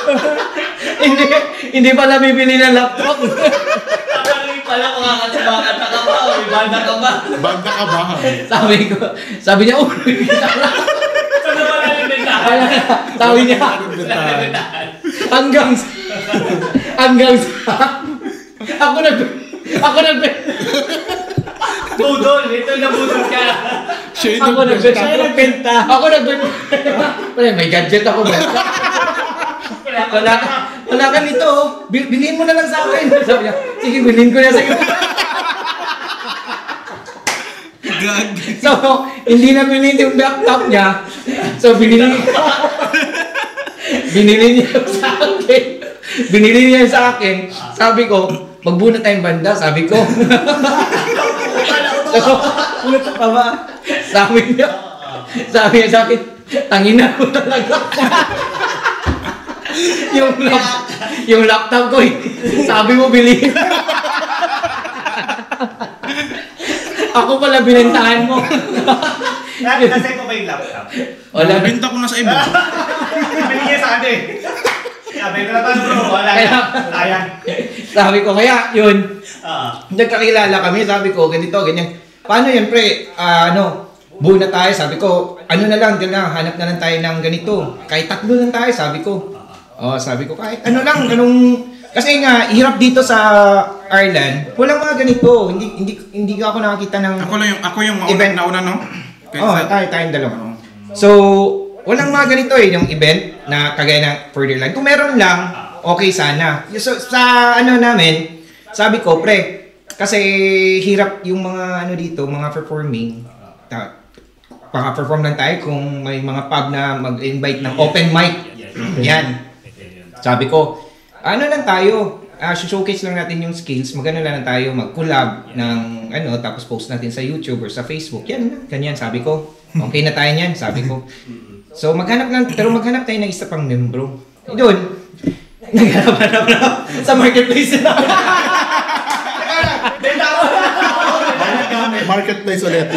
B: Hindi pala bibili ng laptop.
A: Pala kung kakanta ka ba o banda ka ba?
E: Banda ka ba?
B: Sabi niya, nagigitara.
A: Saan naman namin bentahan?
B: Sabi niya, hanggang ako
A: budol, ito na budol ka.
B: Ako nagbenta. Pre, may gadget ako ba? Wala ka nito. Bilhin mo na lang sa akin. Sabi niya, sige, bilhin ko na sa iyo. So, hindi na bilhin yung laptop niya. So, binili niya sa akin. Sabi ko, magbuna tayong banda. Sabi ko.
D: Ulit ka ba?
B: Sabi niya sa akin, tangina ko talaga. yung laptop ko, sabi mo bilhin. Ako pala binentahan mo.
A: Kasi ko ba yung laptop?
B: Wala.
C: Binta ko na sa iba.
A: Binigyan sa atin. Sabi ko na ba bro? Wala na. Sayang.
B: Sabi ko, kaya yun. Nagkakilala kami, sabi ko, ganito, ganyan. Paano yan, pre? Buo na tayo, sabi ko, na lang, hanap na lang tayo ng ganito. Kahit 3 lang tayo, sabi ko. Sabi ko, kahit kasi nga, hirap dito sa Ireland, walang mga ganito. Hindi ako nakakita ng
C: Ako yung
B: event
C: nauna, no?
B: Tayong dalawa. So, walang mga ganito yung event na kagaya ng Furtherland. Kung meron lang, okay sana. So, sa namin, sabi ko, pre, kasi hirap yung mga dito, mga performing. Paka-perform lang tayo kung may mga pub na mag-invite ng open mic. Yan. Sabi ko, lang tayo, showcase lang natin yung skills, lang tayo, mag-collab ng tapos post natin sa YouTube or sa Facebook. Yan, ganyan, sabi ko. Okay na tayo niyan, sabi ko. So, maghanap tayo ng isa pang membro. Doon, naghanap sa marketplace na.
E: Marketplace ulit.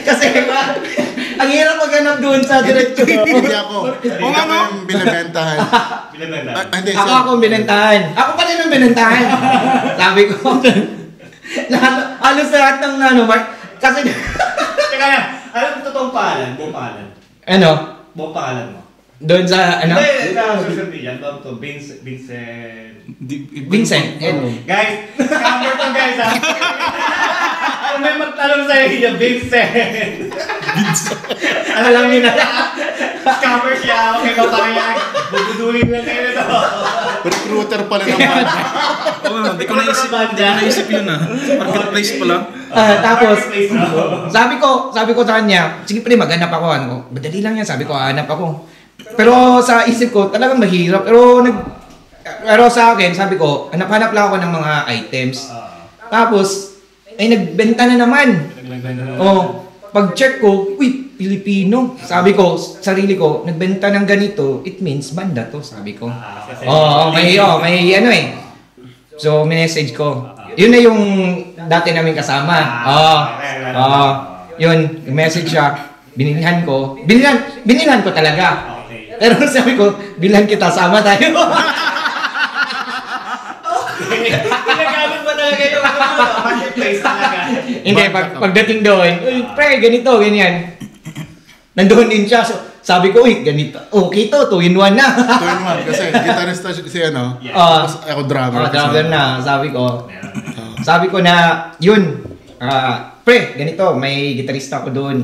B: Kasi, ang hirap maghanap doon sa diretsyo.
E: Hindi ako. Kung ano yung binibentahan. Hindi,
B: Ako ang binentahan. Ako pa rin ang binentahan. Sabi ko, halos lahat ng Mark, kasi,
A: Teka na, anong totoong pangalan? Buong pangalan?
B: ano,
A: Buong pangalan mo?
B: doon sa,
A: Hindi, sa social media. Ano to? Vincent.
B: Vincent.
A: Guys, scammer to guys ha. Kung may magtanong sa inyo, Vincent.
B: Alam niyo na.
A: Scammer siya. Okay, papayag. Bubuduhin lang kayo nito.
E: recruiter pala naman.
C: Hindi ko naisip yun Marketplace pala.
B: Tapos, sabi ko sa kanya, sige pre, maghanap ako. Madali lang yan, sabi ko, hanap ako. Pero sa isip ko, talagang mahirap. Pero sa akin, sabi ko, hanap-hanap lang ako ng mga items. Tapos, ay nagbenta na naman. Pag-check ko, uy, Pilipino. Sabi ko, sarili ko, nagbenta ng ganito, it means banda to, sabi ko. May ano eh. So, message ko. Yun na yung dati namin kasama. Yun, message siya. Binilhan ko talaga. Pero sabi ko, bilhan kita, sama tayo.
A: Ginagamit mo talaga yung marketplace talaga.
B: Hindi, pagdating doon, uy, pre, ganito, ganyan. Nandoon din siya. So, sabi ko, uy, ganito. Okay to, 2-in-1 na.
E: 2-in-1 kasi gitarista si ano. Tapos ako drummer.
B: Drummer na, sabi ko na, yun, pre, ganito, may gitarista ko doon.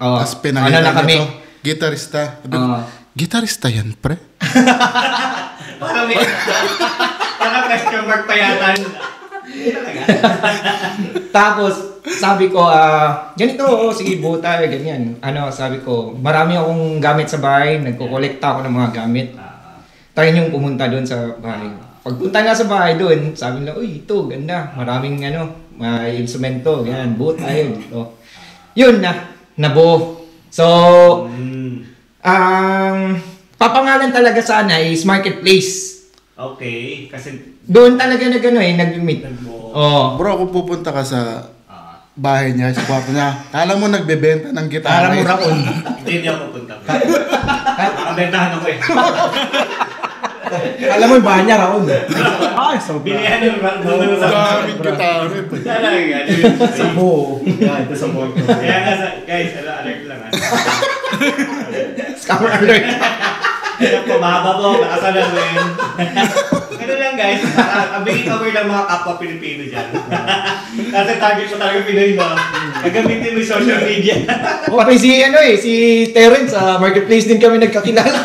E: Tapos pinakita na kami. Gitarista. Gitarista yan, pre?
A: Parang question mark pa yata.
B: Tapos, sabi ko, ganito, sige, buo tayo, ganyan. Sabi ko, marami akong gamit sa bahay, nagkukolekta ako ng mga gamit. Tayo yung pumunta doon sa bahay. Pagpunta nga sa bahay doon, sabi nila, uy, ito, ganda, maraming may instrumento, ganyan, buo tayo dito. Yun nabuo. So, papangalan talaga sana is Marketplace.
A: Okay, kasi
B: doon talaga nag-meet.
E: Bro, kung pupunta ka sa bahay niya, sa kwarto niya, kala mo nagbebenta ng gitara.
B: Kala mo raon.
A: Hindi ako pupunta. Nakabentahan ako eh.
D: Alam mo yung bahay niya, Raon.
A: Bilihan yung
E: Daming gitara.
A: Talaga.
D: Sa buo. Ito sa buo.
A: Kaya nga, guys, alert lang
B: Scammer alert.
A: Mahaba po, nakasalamin. Ano lang guys, biging aware lang mga kapwa Pilipino dyan. Kasi target mo talaga Pinoy mo. Gagamitin mo yung social media.
B: Pati si Terence sa Marketplace din kami nagkakilala.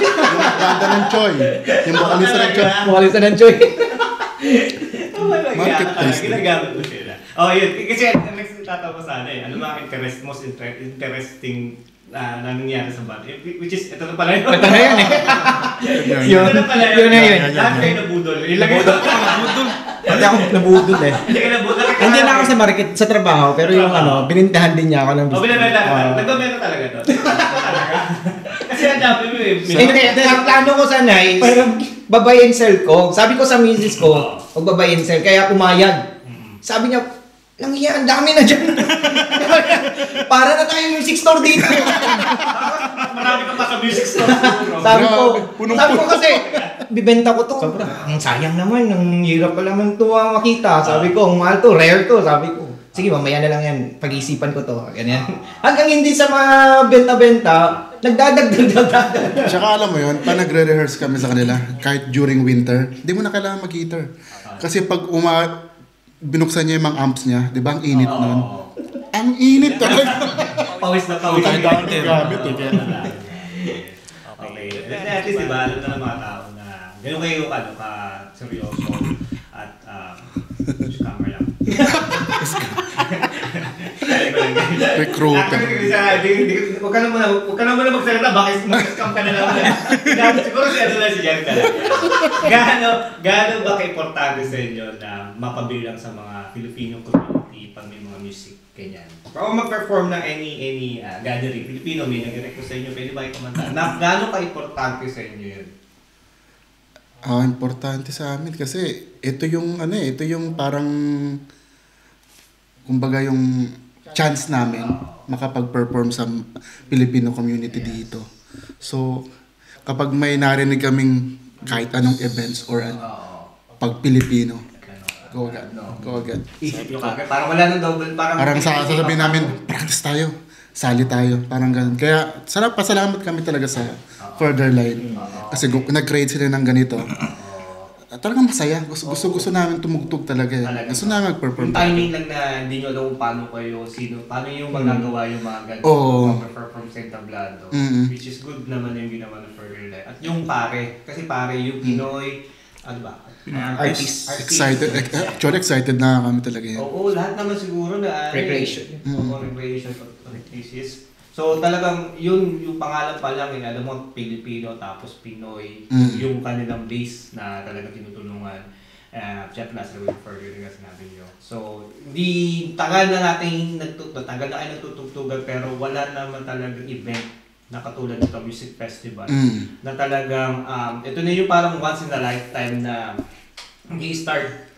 E: Banda ng Choy. Yung vocalista ng Choy.
B: Vocalista ng Choy.
E: Marketplace.
A: Ginagamit mo sila. Yun. Kasi next tatawa sana ano mga most interesting na nangyari sa band. Which is, ito na pala yun.
B: Ito na yun eh.
A: Yun na pala yun.
B: Yun na yun.
A: Lahat kayo nabudol. Nabudol.
D: Pati ako nabudol eh.
A: Hindi ka nabudol.
D: Hindi na ako sa market, sa trabaho, pero yung binintahan din niya ako ng business.
A: Binibenta ka. Nagbabenta talaga to. Kasi ang dami mo eh.
B: Hindi, ang plano ko sana is, babay and sell ko. Sabi ko sa misis ko, magbabay and sell, kaya pumayag. Sabi niya, ang dami na dyan. Para na tayo music store dito.
A: Marami ka pa sa music store.
B: Sabi ko kasi, bibenta ko to. Ang sayang naman, ang hirap pa naman to makita. Sabi ko, ang mahal to, rare to. Sabi ko, sige mamaya na lang yan, pag-isipan ko to. Ganyan. Hanggang hindi sa mga benta-benta, nagdadagdag.
E: Tsaka alam mo yun, pa nagre-rehearse kami sa kanila, kahit during winter, hindi mo na kailangan mag-guitar. Kasi pag binuksan niya yung mga amps niya, di ba ang init nun? Ang init talaga.
A: Pawis na pawis.
E: Ang gamit eh.
A: Okay. At least diba, alam na ng mga tao na gano'n kayo seryoso at scammer lang.
E: Recruiter.
A: Huwag ka na muna magsalita, bakit mag-scam ka na lang. Siguro si Jan talaga. Gaano ba ka-importante sa inyo na mapabilang sa mga Filipino community pag may mga music, ganyan? O mag-perform ng any gathering, Filipino, may nag-request sa inyo, pwede ba i-komanta? Gaano ka-importante sa inyo yun?
E: Importante sa amin kasi ito yung parang kumbaga yung chance namin makapag-perform sa Filipino community dito. So, kapag may narinig kaming kahit anong events or pag Pilipino, go agad.
A: Parang wala nang double,
E: parang sasabihin namin, practice tayo, sali tayo, parang ganun. Kaya, pasalamat kami talaga sa Further Line. Kasi nag-create sila ng ganito. Talagang masaya. Gusto namin tumugtog talaga. Gusto namin mag-perform.
A: Yung timing lang na hindi nyo alam kung paano yung magagawa yung mga ganito. Mag-perform sa entablado. Which is good naman yung ginawa ng Further Line. At yung pare, kasi pare yung Pinoy, ano ba?
B: Artist.
E: Actually, excited na kami talaga yan.
A: Oo, lahat naman siguro na
B: recreation.
A: Recreation activities. So talagang yun yung pangalan pa lang, alam mo, Pilipino tapos Pinoy, yung kanilang base na talagang tinutulungan. Siyempre nasa rin further nga sinabi nyo. So, tagal na kayo nagtutugtugan pero wala naman talagang event na katulad nito music festival na talagang ito na yung parang once in a lifetime na i-start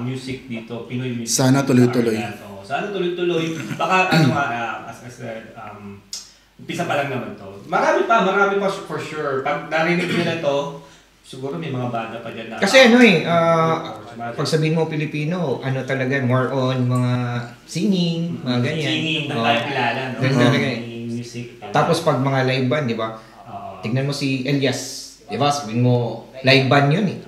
A: music dito, Pinoy music.
E: Sana tuloy-tuloy.
A: Sana tuloy-tuloy. Baka as I said, umpisa pa lang naman to. Marami pa for sure. Pag narinig nila to, siguro may mga banda pa dyan na.
B: Kasi pag sabihin mo Pilipino, talaga, more on mga singing, mga ganyan.
A: Singing, na tayo kilala, no? Music.
B: Tapos pag mga live band, di ba? Tignan mo si Elias, di ba? Sabihin mo, live band yun eh.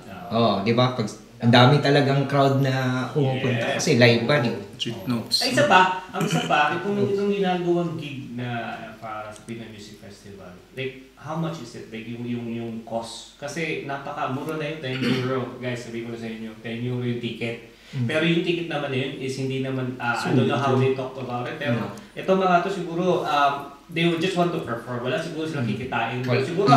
B: Di ba? Ang dami talagang crowd na pumupunta kasi live band eh.
C: Cheap notes.
A: Ay, ang isa pa, itong ginagawang gig na para sa Pinoy Music Festival, like, how much is it? Like, yung cost? Kasi napakamura na yun, 10 euro. Guys, sabihin ko na sa inyo, 10 euro yung ticket. Pero yung ticket naman na yun is hindi naman, I don't know how they talk about it, pero ito mga to siguro, they would just want to perform. Wala siguro silang kikitain. Siguro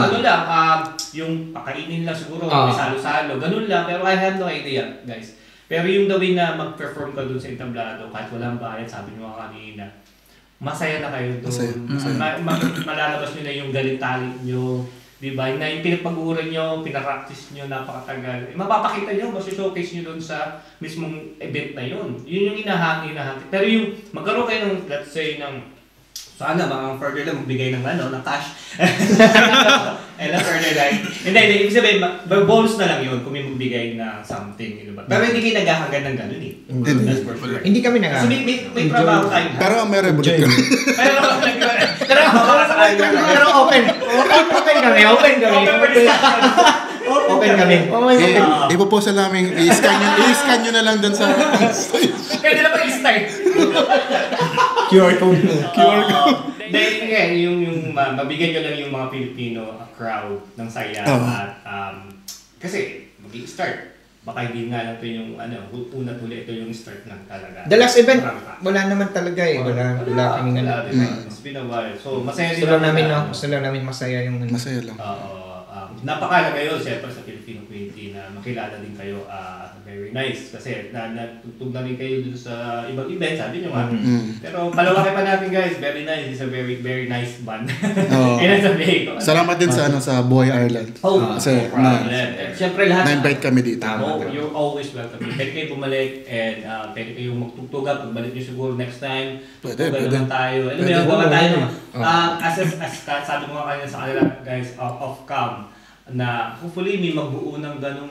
A: yung pakainin lang siguro, may salo-salo, ganun lang. Pero I have no idea, guys. Pero yung the way na mag-perform ka dun sa entablado, kahit walang bayad, sabi nyo kanina, masaya na kayo doon. Malalabas nyo na yung galing talent nyo. Diba? Na yung pinagpag-uuran nyo, pinapractice nyo, napakatagal. Mapapakita nyo, showcase nyo doon sa mismong event na yun. Yun yung inahangi. Pero yung magkaroon kayo ng, let's say, sana mga further lang magbigay ng cash. Further lang. Hindi, ibig sabihin, bonus na lang yun kung may magbigay na something. Diba? Pero hindi kayo naghahagan ng gano'n eh. That's for sure.
B: Hindi kami
A: So may trabaho tayo.
E: Pero may rebulit kami.
B: Pero open kami. Open kami.
E: Ipopost na namin, i-scan nyo na lang dun sa
A: Pwede na pa i-start.
D: QR code.
A: Dahil yung mabigyan nyo lang yung mga Pilipino crowd ng saya at kasi mag-i-start. Baka hindi nga lang ito yung una tuloy ito yung start lang talaga.
B: The last event, wala naman talaga eh. Wala kaming
A: It's been a while. So masaya din
B: gusto lang namin masaya yung
E: masaya lang.
A: Napakalaga yun siyempre sa Filipino community na makilala din kayo. Very nice kasi natutug na rin kayo dun sa ibang event, sabi nyo nga. Pero palawaki pa natin guys, very nice. It's a very very nice band. Sabihin ko.
E: Salamat din sa Boy Ireland. Kasi
A: siyempre lahat
E: na-invite kami dito.
A: You're always welcome. Pwede kayo bumalik and pwede kayong magtugtugan. Pagbalik nyo siguro next time. Tugtugan naman tayo. Alam mo yung gawa tayo. As sabi ko nga kanina sa kanila guys, off cam, na hopefully may magbuo ng ganong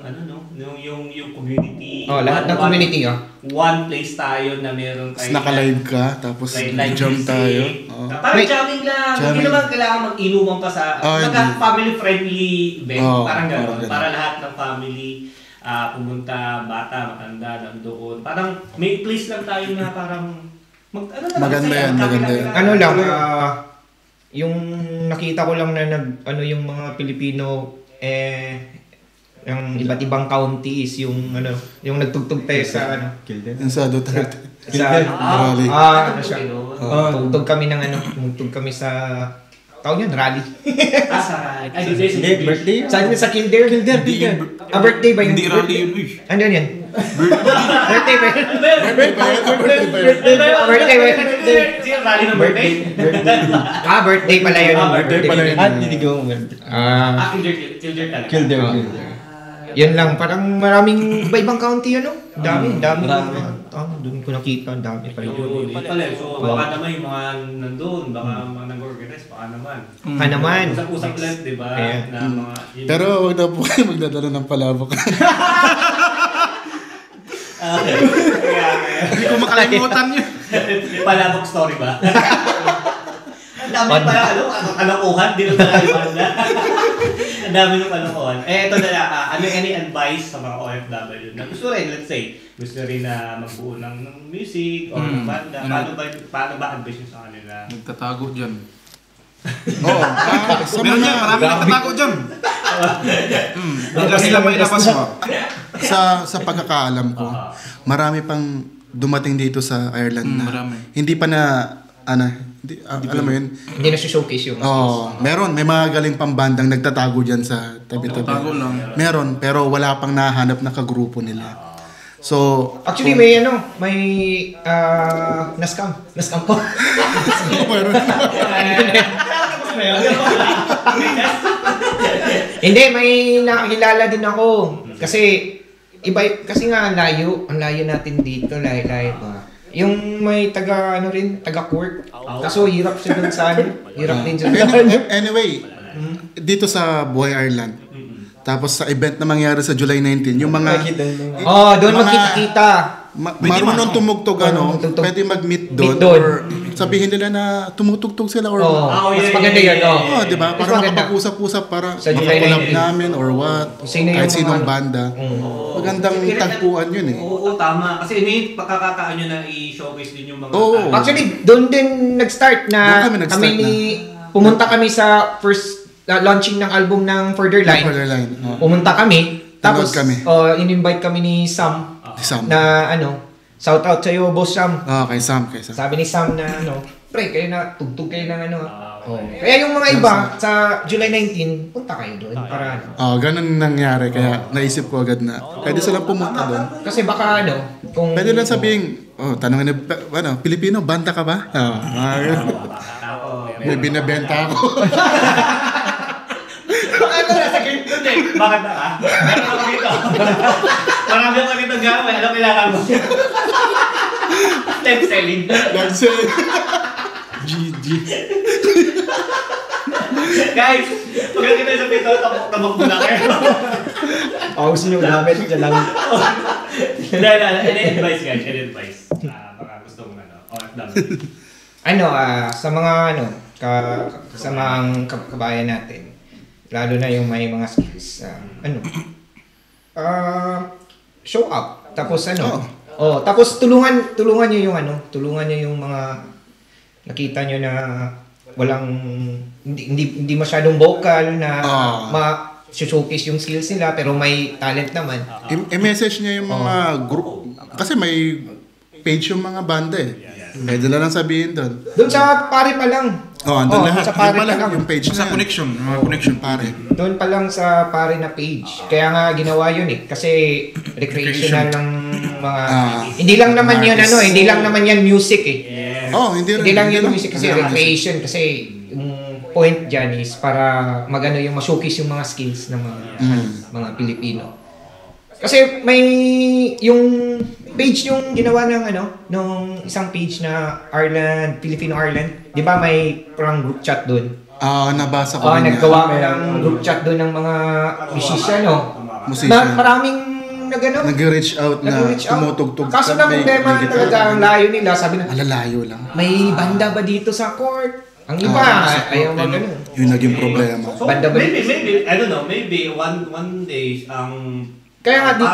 A: yung community.
B: Lahat ng community
A: one place tayo na meron kayo.
E: Naka-live ka, tapos jump tayo.
A: Parang jamming lang. Hindi naman kailangan mag-inuman pa sa family-friendly event. Parang gano'n. Para lahat ng family pumunta, bata, matanda, nandoon. Parang may place lang tayo na parang
E: maganda yan.
B: Yung nakita ko lang na yung mga Pilipino yung iba't ibang counties yung nagtugtog tayo sa
E: Yung sa Duterte.
B: Rally. Tugtog kami tugtog kami sa tawag yun, rally.
D: Birthday?
B: Sa Kildare? Birthday ba yun?
C: Hindi rally yun.
B: Ano yun? Birthday ba yun? Birthday ba yun?
A: Rally ng birthday?
B: Birthday pala yun.
D: Birthday pala yun. Hindi ko
A: Kildare.
B: Yun lang, parang maraming iba-ibang county dami. doon ko nakita, ang dami pa rin.
A: Yun pala. So, baka naman yung mga nandun, baka mga nag-organize, baka naman.
B: Naman.
A: Usap-usap lang, di ba? Na mga...
E: Pero wag na po kayo magdadala ng palabok.
C: Hindi ko makalimutan yun.
A: May palabok story ba? Ang dami pala, kalokohan, di na pala na. Ang dami ng kalokohan. Ito na lang, any advice sa mga OFW na gusto rin, let's say, gusto rin na magbuo ng music or ng banda, paano ba advice nyo sa kanila?
C: Nagtatago dyan.
E: Oo.
C: Meron yan, marami nagtatago dyan. Bigla sila may labas mo.
E: Sa pagkakaalam ko, marami pang dumating dito sa Ireland na
C: marami.
E: hindi pa na alam mo yun?
B: Hindi na showcase yung
E: meron. May mga galing pambandang nagtatago dyan sa tabi-tabi.
C: Nagtatago lang.
E: Meron, pero wala pang nahanap na kagrupo nila. So,
B: actually may na-scam ko.
E: meron.
B: Hindi, may nakakilala din ako. Kasi nga ang layo natin dito, layo pa. Yung may taga court. Kaso hirap siya dun sa hirap din siya.
E: Anyway, dito sa Buhay Ireland. Tapos sa event na mangyari sa July 19, yung mga
B: doon magkita-kita.
E: Marunong tumugtog pwede mag-meet doon or sabihin nila na tumutugtog sila or
B: mas maganda yun.
E: Di ba? Para makapag-usap-usap para makakulab namin or what. Kahit sinong banda. Magandang tagpuan yun eh.
A: Oo, tama. Kasi may pagkakataan nyo na i-showcase din yung mga...
B: Actually, doon din nag-start na pumunta kami sa first launching ng album ng Further Line. Pumunta kami. Tapos, in-invite kami ni Sam. Na shout out sa'yo, Boss Sam.
E: Kay Sam.
B: Sabi ni Sam na pre, kayo na, tugtog kayo ng Kaya yung mga iba, sa July 19, punta kayo doon para
E: ganun nangyari. Kaya naisip ko agad na pwede silang pumunta doon.
B: Kasi baka kung...
E: Pwede lang sabihin, tanongin na, Pilipino, banda ka ba? May binabenta ako.
A: Bakit na ka? Meron ako dito. Marami ako dito gawin. Ano kailangan mo? Live selling.
E: GG.
A: Guys, pag kita sa pito, tabok mo na kayo.
D: Gusto nyo gamit dyan lang.
A: Any advice guys? Any advice? Baka gusto mo OFW.
B: Sa mga sa mga kabayan natin, lalo na yung may mga skills, show up. Tapos tapos tulungan niyo yung mga nakita niyo na walang hindi masyadong vocal na showcase yung skills nila pero may talent naman.
E: I-message niya yung mga group kasi may page yung mga banda eh. Pwede na lang sabihin doon.
B: Doon sa pare pa lang.
E: Andun lahat.
B: Sa pare pa lang
E: yung page
C: sa
E: na.
C: connection
E: pare.
B: Doon pa lang sa pare na page. Kaya nga ginawa yun eh. Kasi recreational ng mga... hindi lang naman yan hindi lang naman yan music eh. Hindi lang yan music kasi recreation. Kasi yung point dyan is para yung ma-showcase yung mga skills ng mga Pilipino. Kasi may yung page yung ginawa ng nung isang page na Filipino Ireland. 'Di ba may parang group chat doon?
E: Nabasa ko
B: niya. Naggawa ng group chat doon ng mga musician, Na maraming
E: nag-reach out na tumutugtog.
B: Kaso na problema talaga ang layo nila. Sabi na,
E: layo lang.
B: May banda ba dito sa court? Ang iba, ayaw mo ganun.
E: Yung naging problema.
A: So, maybe, I don't know, maybe one day,
B: kaya nga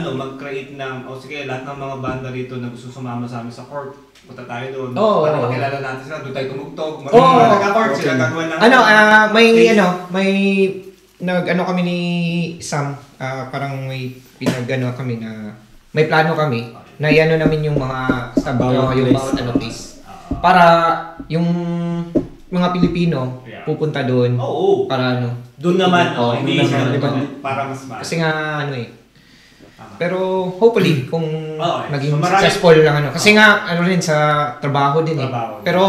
A: mag-create ng, sige, lahat ng mga banda rito na gusto sumama sa amin sa court, punta tayo doon. Para makilala natin sila, doon tayo tumugtog. Nag-court sila, gagawa ng... may kami ni Sam, parang may kami na, may plano kami, na namin yung mga yung bawat place. Para yung mga Pilipino pupunta doon para doon naman hindi para mas
B: kasi nga pero hopefully kung naging successful lang kasi nga rin sa trabaho din pero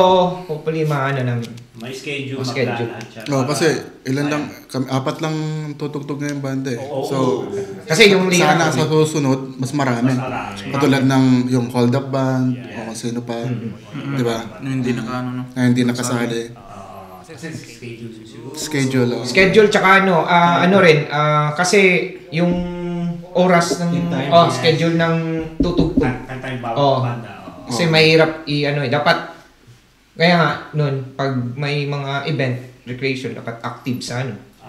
B: hopefully namin
A: May schedule,
B: May schedule.
A: maplanan siya.
E: Oh, kasi ilan lang, apat lang tutugtog na yung banda eh. So,
B: Kasi yung
E: sana sa susunod, mas marami. Katulad ng yung hold up band, o kung sino pa. Di ba?
C: Hindi naka
E: Na hindi nakasali.
A: Kasi schedule siguro.
E: Schedule.
B: Schedule tsaka ano rin, kasi yung oras ng schedule ng tutugtog.
A: Kanta yung bawat banda.
B: Kasi mahirap dapat kaya nga noon pag may mga event recreation dapat active sa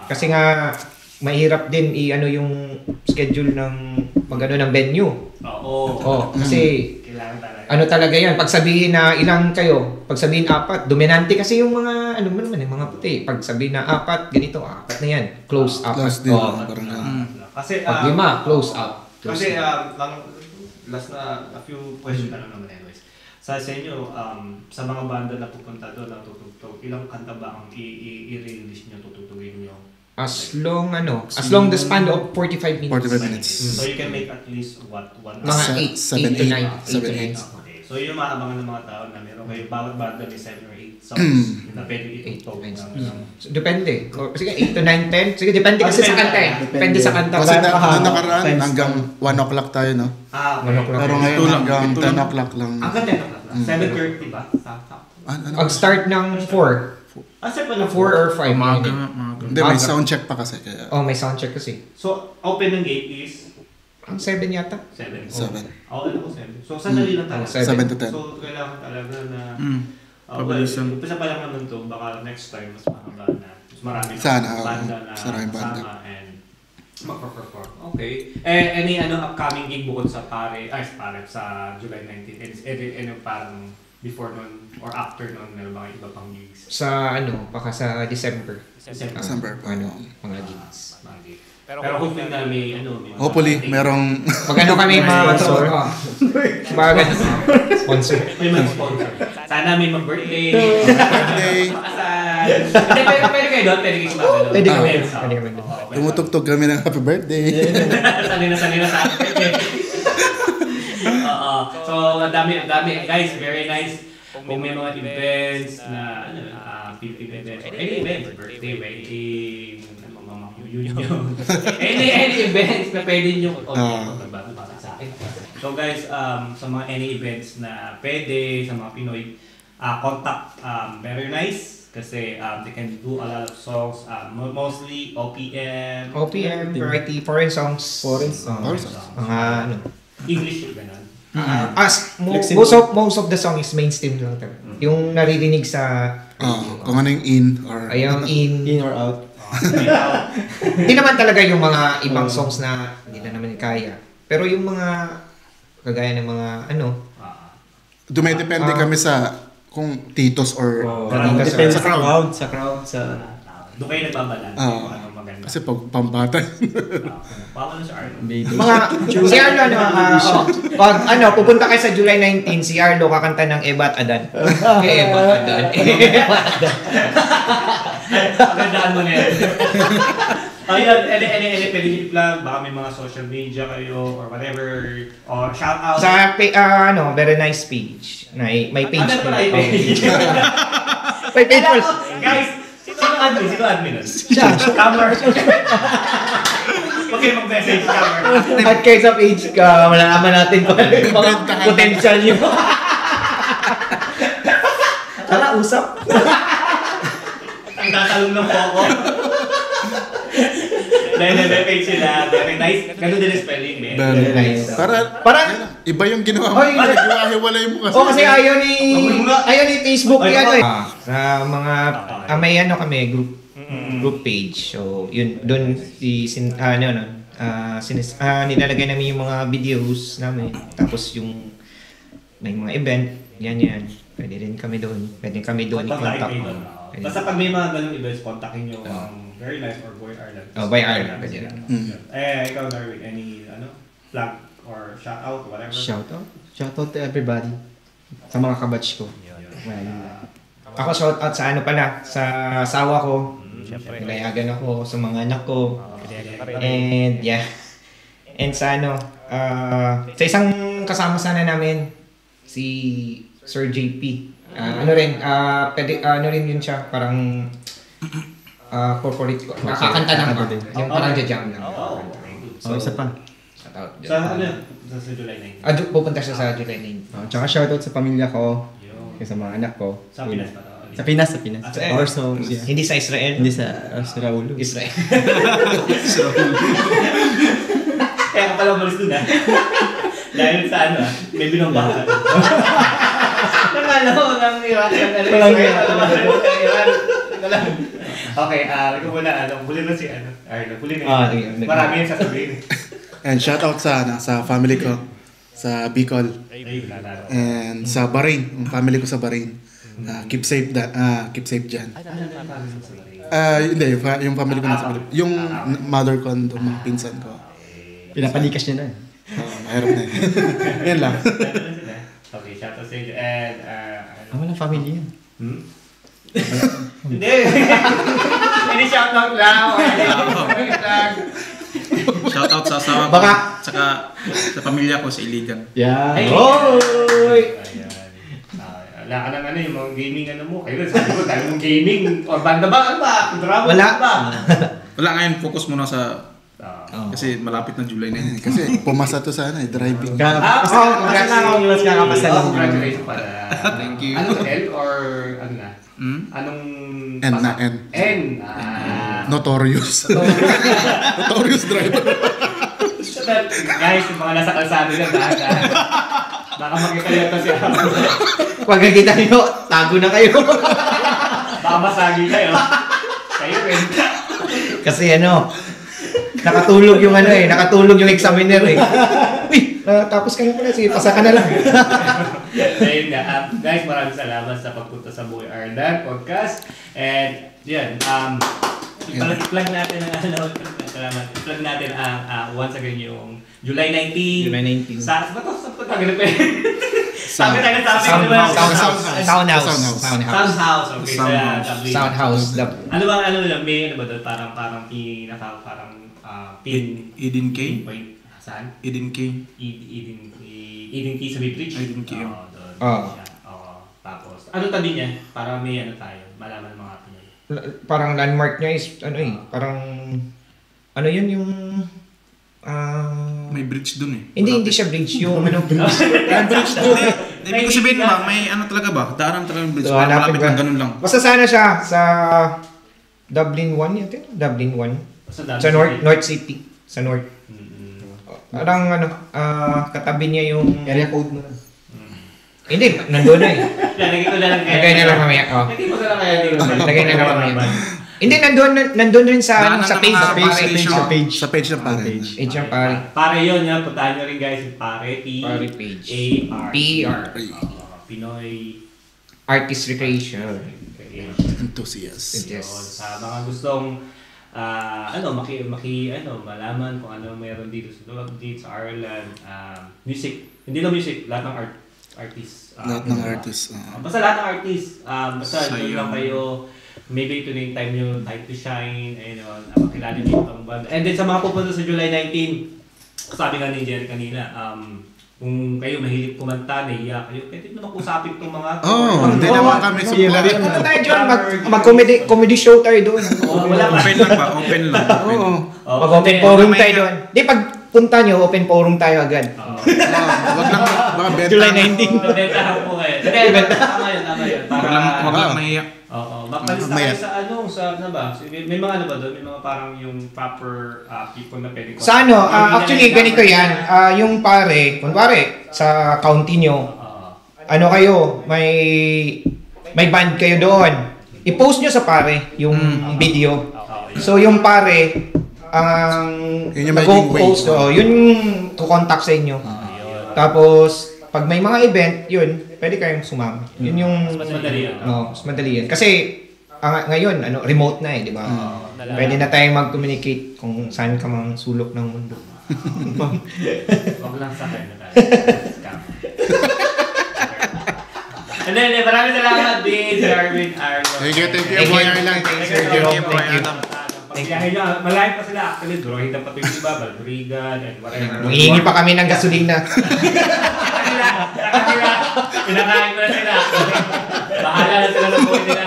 B: kasi nga mahirap din yung schedule ng ng venue. Kasi
A: kailangan
B: talaga yan pag sabihin na ilang kayo, pag sabihin 4, dominante kasi yung mga mga puti. Pag sabihin na 4, ganito 4 na yan, close up.
E: Close din.
A: Kasi
B: pag 5, close up.
A: Kasi last na a few questions na lang naman anyways. Sa inyo, sa mga banda na pupunta doon na tutugtog, ilang kanta ba ang i-release nyo, tutugtugin nyo?
B: As long the span of 45 minutes.
E: 45 minutes.
A: So you can make at least what?
B: Mga 8 to 9.
A: Okay. So yung maabangan ng mga tao na meron kayo, bawat banda may 7 or 8 songs na pwede itugtog.
B: Depende. Sige, 8 to 9, 10. Sige, depende kasi sa kanta eh. Depende sa kanta.
E: Kasi nakaraan hanggang 1 o'clock tayo, no?
A: Okay.
B: 1 o'clock.
E: Pero ngayon hanggang 10 o'clock lang.
A: Hanggang 10 o'clock lang. 7:30 ba?
B: Ang start ng 4.
A: Set pa ng
B: 4 or 5.
E: Hindi, may sound check pa kasi. Kaya.
B: May sound check kasi.
A: So, open ng gate is?
B: Ang 7 yata.
A: 7.
E: 7.
A: Ano ko 7. So, sandali lang talaga.
E: 7 to 10.
A: So, kailangan talaga na...
C: Pabilisan.
A: Umpisa pa lang naman to, baka next time mas mahaba na. Mas marami
E: Sana,
A: banda na
E: maraming banda.
A: kasama and magpa-perform. Okay. Any upcoming gig bukod sa sa July 19? Any parang before nun or after nun, meron bang iba pang gigs?
B: Sa baka sa December.
E: December pa.
B: Mga gigs.
A: Mga gig. Pero hoping na may
E: Hopefully, merong...
B: Pag kami sponsor. Sponsor.
A: May mag-sponsor. Sana may mag-birthday.
E: Birthday.
A: Pakasal. Hindi, pwede kayo doon. Pwede kayo sumama doon.
B: Pwede kami.
E: Tumutugtog kami ng happy birthday.
A: Sanay na sa happy birthday. So, ang dami. Guys, very nice. Kung may mga events na, events, or any events, birthday, wedding, any events na pwede nyo, nabasa sa akin. So guys, sa mga any events na pwede, sa mga Pinoy, contact Very Nice kasi they can do a lot of songs, mostly OPM,
B: variety, foreign songs. Mga
A: English, gano'n.
B: Most of the song is mainstream lang talaga. Yung naririnig sa
E: kung ano yung in or...
B: in
D: or out.
B: Hindi naman talaga yung mga ibang songs na hindi na naman kaya. Pero yung mga kagaya ng mga
E: Dumedepende kami sa kung titos or...
D: Depende sa crowd.
A: Doon kayo nagbabalance kung ano maganda.
E: Kasi pag pambata.
A: Paano si Arlo?
B: Si Arlo pag pupunta kayo sa July 19, si Arlo kakanta ng Eba at Adan. Eba at Adan.
A: Magandaan mo na yan. Ayun, any pwede i-plug, baka may mga social media kayo or whatever, or shout out.
B: Sa Very Nice page. May page.
A: Ano pala yung page?
B: May page.
A: Guys, sino admin? Siya. Camera. Okay, mag-message camera.
B: At kayo sa page ka, malalaman natin kung ano yung mga potential nyo. Tara, usap.
A: Ang tatalong ng po ako. Dahil page sila, Very Nice. Ganun din ang spelling, eh.
E: Very nice. Parang iba yung ginawa mo. Hiwa-hiwalay mo kasi.
B: Kasi ayaw ni Facebook sa mga may kami group page. So yun doon nilalagay namin yung mga videos namin. Tapos yung may mga event, yan. Pwede rin kami doon. Pwede kami doon i-contact.
A: Basta pag may mga ganung events, kontakin nyo Very Nice or Boy Ireland.
B: Boy Ireland. Pwede rin.
A: Ikaw, Darwin, any plug or shout out, whatever?
D: Shout out to everybody. Sa mga kabatch ko.
B: Ako shout out sa sa asawa ko. Nilayagan ako sa mga anak ko. And And sa sa isang kasama sana namin, si Sir JP. Ano rin, ano rin yun siya, parang corporate ko. Nakakanta lang ba? Yung parang jam lang.
D: Isa pa.
B: Shoutout.
A: Sa ano? Sa July 9.
B: Pupunta siya sa July 9.
D: Tsaka shoutout sa pamilya ko, sa mga anak ko.
A: Sa Pinas pa to.
D: Sa Pinas. Also,
B: Hindi sa Israel.
D: hindi sa Raulo.
B: Israel.
A: Kaya ka pala umalis dun dahil sa ano may binongga ka. Nakala ko nang Iran. Okay, ikaw muna, huli na si Arlo. Huli na marami yung sasabihin.
E: And shoutout sa family ko sa Bicol and sa Bahrain, yung family ko sa Bahrain. Keep safe dyan. Hindi, yung family ko nasa Philippines. Yung mother ko, mga pinsan ko.
D: Pinapalikas niya na.
E: Mahirap na yun. Yan lang.
A: Okay, shoutout sa inyo. And,
D: Walang family yan.
A: Hindi. Hindi shoutout lang.
C: Shoutout sa asawa ko, tsaka sa pamilya ko sa Iligan.
D: Yeah.
B: Hoy!
A: Wala ka ng yung mga gaming mo. Kayo sabi ko, tayo mong gaming. O banda ba? Ano ba? Drama
B: Wala.
A: ba?
C: Wala ngayon, focus muna sa... Kasi malapit na July na yun.
E: Kasi pumasa to sa driving.
A: Congratulations pala.
C: Thank you.
A: Anong L or ano na? Anong...
E: N na N.
A: N.
E: Notorious. Notorious driver.
A: Guys, yung mga nasa kalsado na dahan-dahan. Baka makita nyo ito siya.
B: Pag nakita nyo, tago na kayo.
A: Baka masagi kayo. Kayo rin.
B: Kasi nakatulog yung nakatulog yung examiner Uy, tapos ka na pala, sige, pasa ka na lang.
A: Ayun nga. Guys, maraming salamat sa pagpunta sa Boy Ardan Podcast. And, yan, i-plug natin ang salamat. I-plug natin ang once again yung July 19.
B: July 19.
A: Sa pagkaganap sabi tayo nasabi.
B: Soundhouse.
A: Okay.
B: Soundhouse.
A: Ano ba may ano ba doon? Parang pin
C: Eden K?
A: Saan?
C: Eden K.
A: Eden K sa Bridge?
C: Eden K.
A: Tapos, ano tabi niya? Para may tayo, malaman ng mga Pinoy.
B: Parang landmark niya is, parang, yun yung,
C: May bridge dun eh.
B: Hindi siya bridge, yung bridge.
C: May bridge dun eh. Ibig sabihin ba, may talaga ba? Daanan talaga yung bridge.
B: So,
C: Malapit lang, ganun lang.
B: Basta sana siya sa Dublin 1 yun. Dublin 1. Sa North City. Sa North. Parang katabi niya yung...
D: Area code mo na.
B: Hindi, nandun na eh.
A: Lagay ko na lang kaya.
B: Lagay na lang mamaya.
A: Lagay ko na lang kaya.
B: Lagay na lang mamaya. Hindi, nandun rin sa page.
E: Sa page ng pare.
B: Page ng pare.
A: Pare yun, puntahan nyo rin guys yung Pare.
B: Pare page.
A: P-A-R.
B: Pinoy Artist Recreation.
E: Enthusiast.
B: Yes.
A: Sa mga gustong malaman kung ano meron dito sa Ireland, music, hindi lang music, lahat ng artist.
E: Lahat ng artist.
A: Basta lahat ng artist. Basta doon lang kayo, maybe ito na yung time nyo, time to shine, makilala nyo itong band. And then sa mga pupunta sa July 19, sabi nga ni Jerry kanina, kung kayo mahilig kumanta, nahiya kayo, pwede naman kusapin itong mga...
E: Hindi naman kami support.
B: Punta tayo dyan, mag-comedy show tayo doon.
C: Open lang ba? Open lang.
B: Mag-open forum tayo doon. Di, pag punta nyo, open forum tayo agad.
E: Wag lang, baka benta.
B: July 19.
A: Bentahan po kayo. Tama yun.
C: Wag lang mahiya.
A: Oo, makalis na kayo sa may mga ba doon? May mga parang yung proper people na pwede ko.
B: Sa actually ganito yan, yung pare, kunwari, sa county nyo, kayo, may band kayo doon. I-post nyo sa pare yung video. So yung pare, ang mag-post, yun kukontak sa inyo. Tapos, pag may mga event, yun, pwede kayong sumama. Yun yung...
A: Mas madali yan.
B: Mas madali yan. Kasi, ngayon, remote na di ba? Pwede na tayong mag-communicate kung saan ka mang sulok ng mundo.
A: Wag lang sa akin na tayo. And then, maraming salamat din, Darwin Arlo.
E: Thank you, Boy Arlan.
C: Thank you.
A: Dahil malayo pa sila actually, Droid ang pati yung iba, Balbrigan, and whatever.
B: Hihingi pa kami ng gasolina.
A: Pinakain ko na sa Bahala na sila ng buhay nila.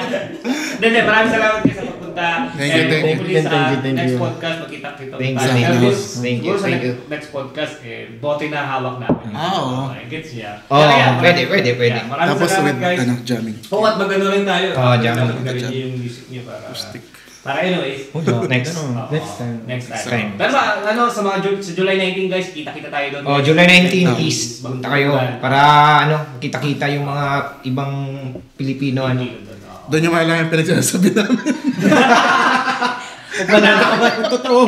A: Hindi, maraming salamat kayo sa pagpunta.
E: Thank you, thank you.
A: Hopefully sa next podcast, magkita-kita
B: Thank you,
A: tayo.
B: thank you.
A: Thank you. Sa next podcast, bote na hawak namin.
C: Oo.
A: Gets niya.
B: Pwede.
A: Maraming
E: Tapos
A: salamat
E: with,
A: guys.
E: jamming.
A: At magano rin tayo.
B: Jamming.
A: Magano yung music niyo para anyways.
B: Next.
A: Next time. Pero sa mga sa July 19 guys, kita-kita tayo doon.
B: July 19 is punta kayo para kita-kita yung mga ibang Pilipino
E: Doon yung mga yung pinagsasabi namin.
B: Banana ka ba? Totoo.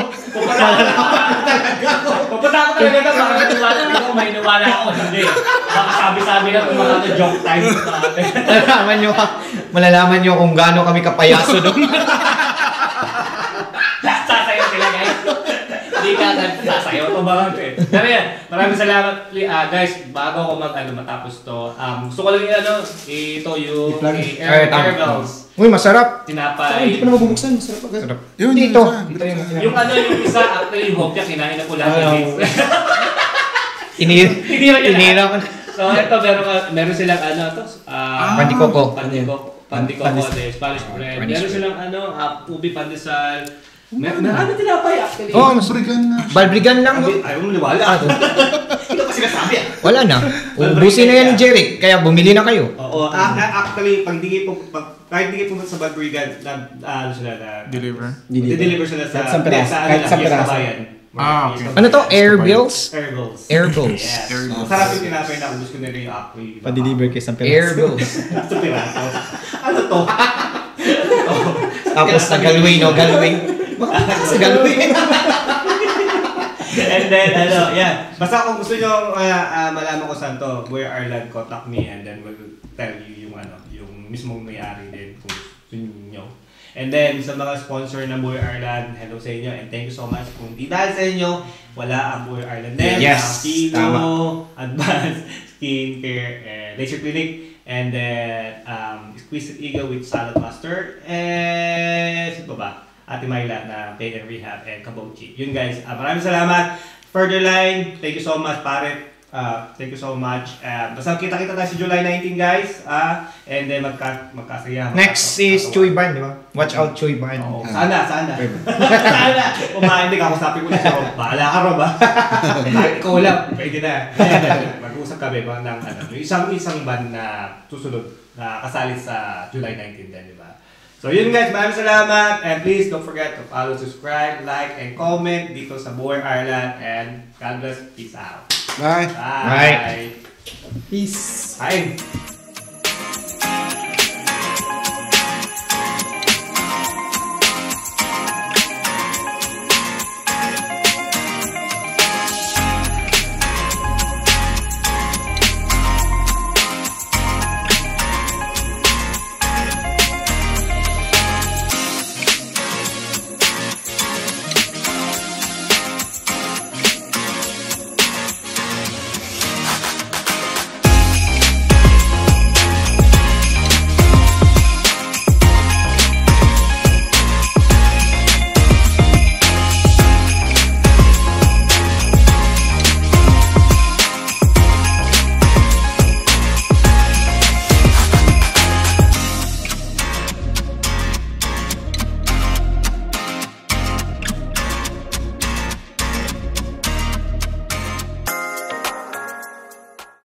A: Pupunta ako talaga na para maniwala. Hindi ko may niwala ako. Hindi. Baka sabi-sabi lang kung mga joke time.
B: Malalaman nyo kung gaano kami kapayaso doon.
A: Sasayaw sila guys. Hindi ka sasayaw. Ito ba lang ito Pero yan, maraming salamat guys. Bago ako matapos to. Gusto ko lang ito yung air bells.
B: Uy, masarap.
A: Tinapay.
D: Hindi pa na mabubuksan. Masarap agad.
E: Yun,
B: Dito.
A: Yung yung isa, actually yung hopya, kinain na ko lahat ng days.
B: Tinira ko na.
A: So ito, meron silang
B: Pandikoko.
A: Pandikoko, Spanish bread. Meron silang ubi pandesal. Marami tinapay actually.
E: Masurigan na.
B: Balbrigan lang.
A: Ayaw mo maniwala. Ito pa sinasabi
B: Wala na. Ubusin na yan ni Jeric. Kaya bumili na kayo.
A: Oo. Actually, kahit hindi kayo pumunta sa Balbrigan, sila na... Deliver sila sa...
D: Sa peraso.
C: Okay.
B: Ano to? Air bills?
A: Air bills.
B: Air bills.
A: Yes. Masarap yung tinapay na ubus ko na rin yung actually.
D: Pa-deliver kay San Pedro.
B: Air bills.
A: Sa piraso. Ano to?
B: Tapos sa Galway, no? Galway. Sa Galway.
A: And then, basta kung gusto nyo malaman ko saan to, Boy Ireland, contact me and then we'll tell you yung mismong may-ari din kung gusto nyo. And then, sa mga sponsor ng Boy Ireland, hello sa inyo and thank you so much. Kung di dahil sa inyo, wala ang Boy Ireland din.
B: Yes,
A: Pino, Advanced Skincare, Laser Clinic, and then Exquisite Eagle with Salad Master, and sino ba? Ate Myla na Pain and Rehab and Kabochi. Yun guys, maraming salamat. Further line, thank you so much pare. Thank you so much. Basta kita-kita tayo sa July 19 guys. And then magkasaya.
B: Next is Choy Ban, di ba? Watch out Choy Ban.
A: Oo, sana. Sana. Kumain din ako, sabi ko na siya, bahala ka ro ba? Kahit ikaw lang, pwede na. Mag-usap kami ba ng isang band na susunod na kasali sa July 19 din, di ba? So yun guys, maraming salamat and please don't forget to follow, subscribe, like, and comment dito sa Boy Ireland and God bless. Peace out.
E: Bye.
A: Bye.
D: Peace.
A: Bye.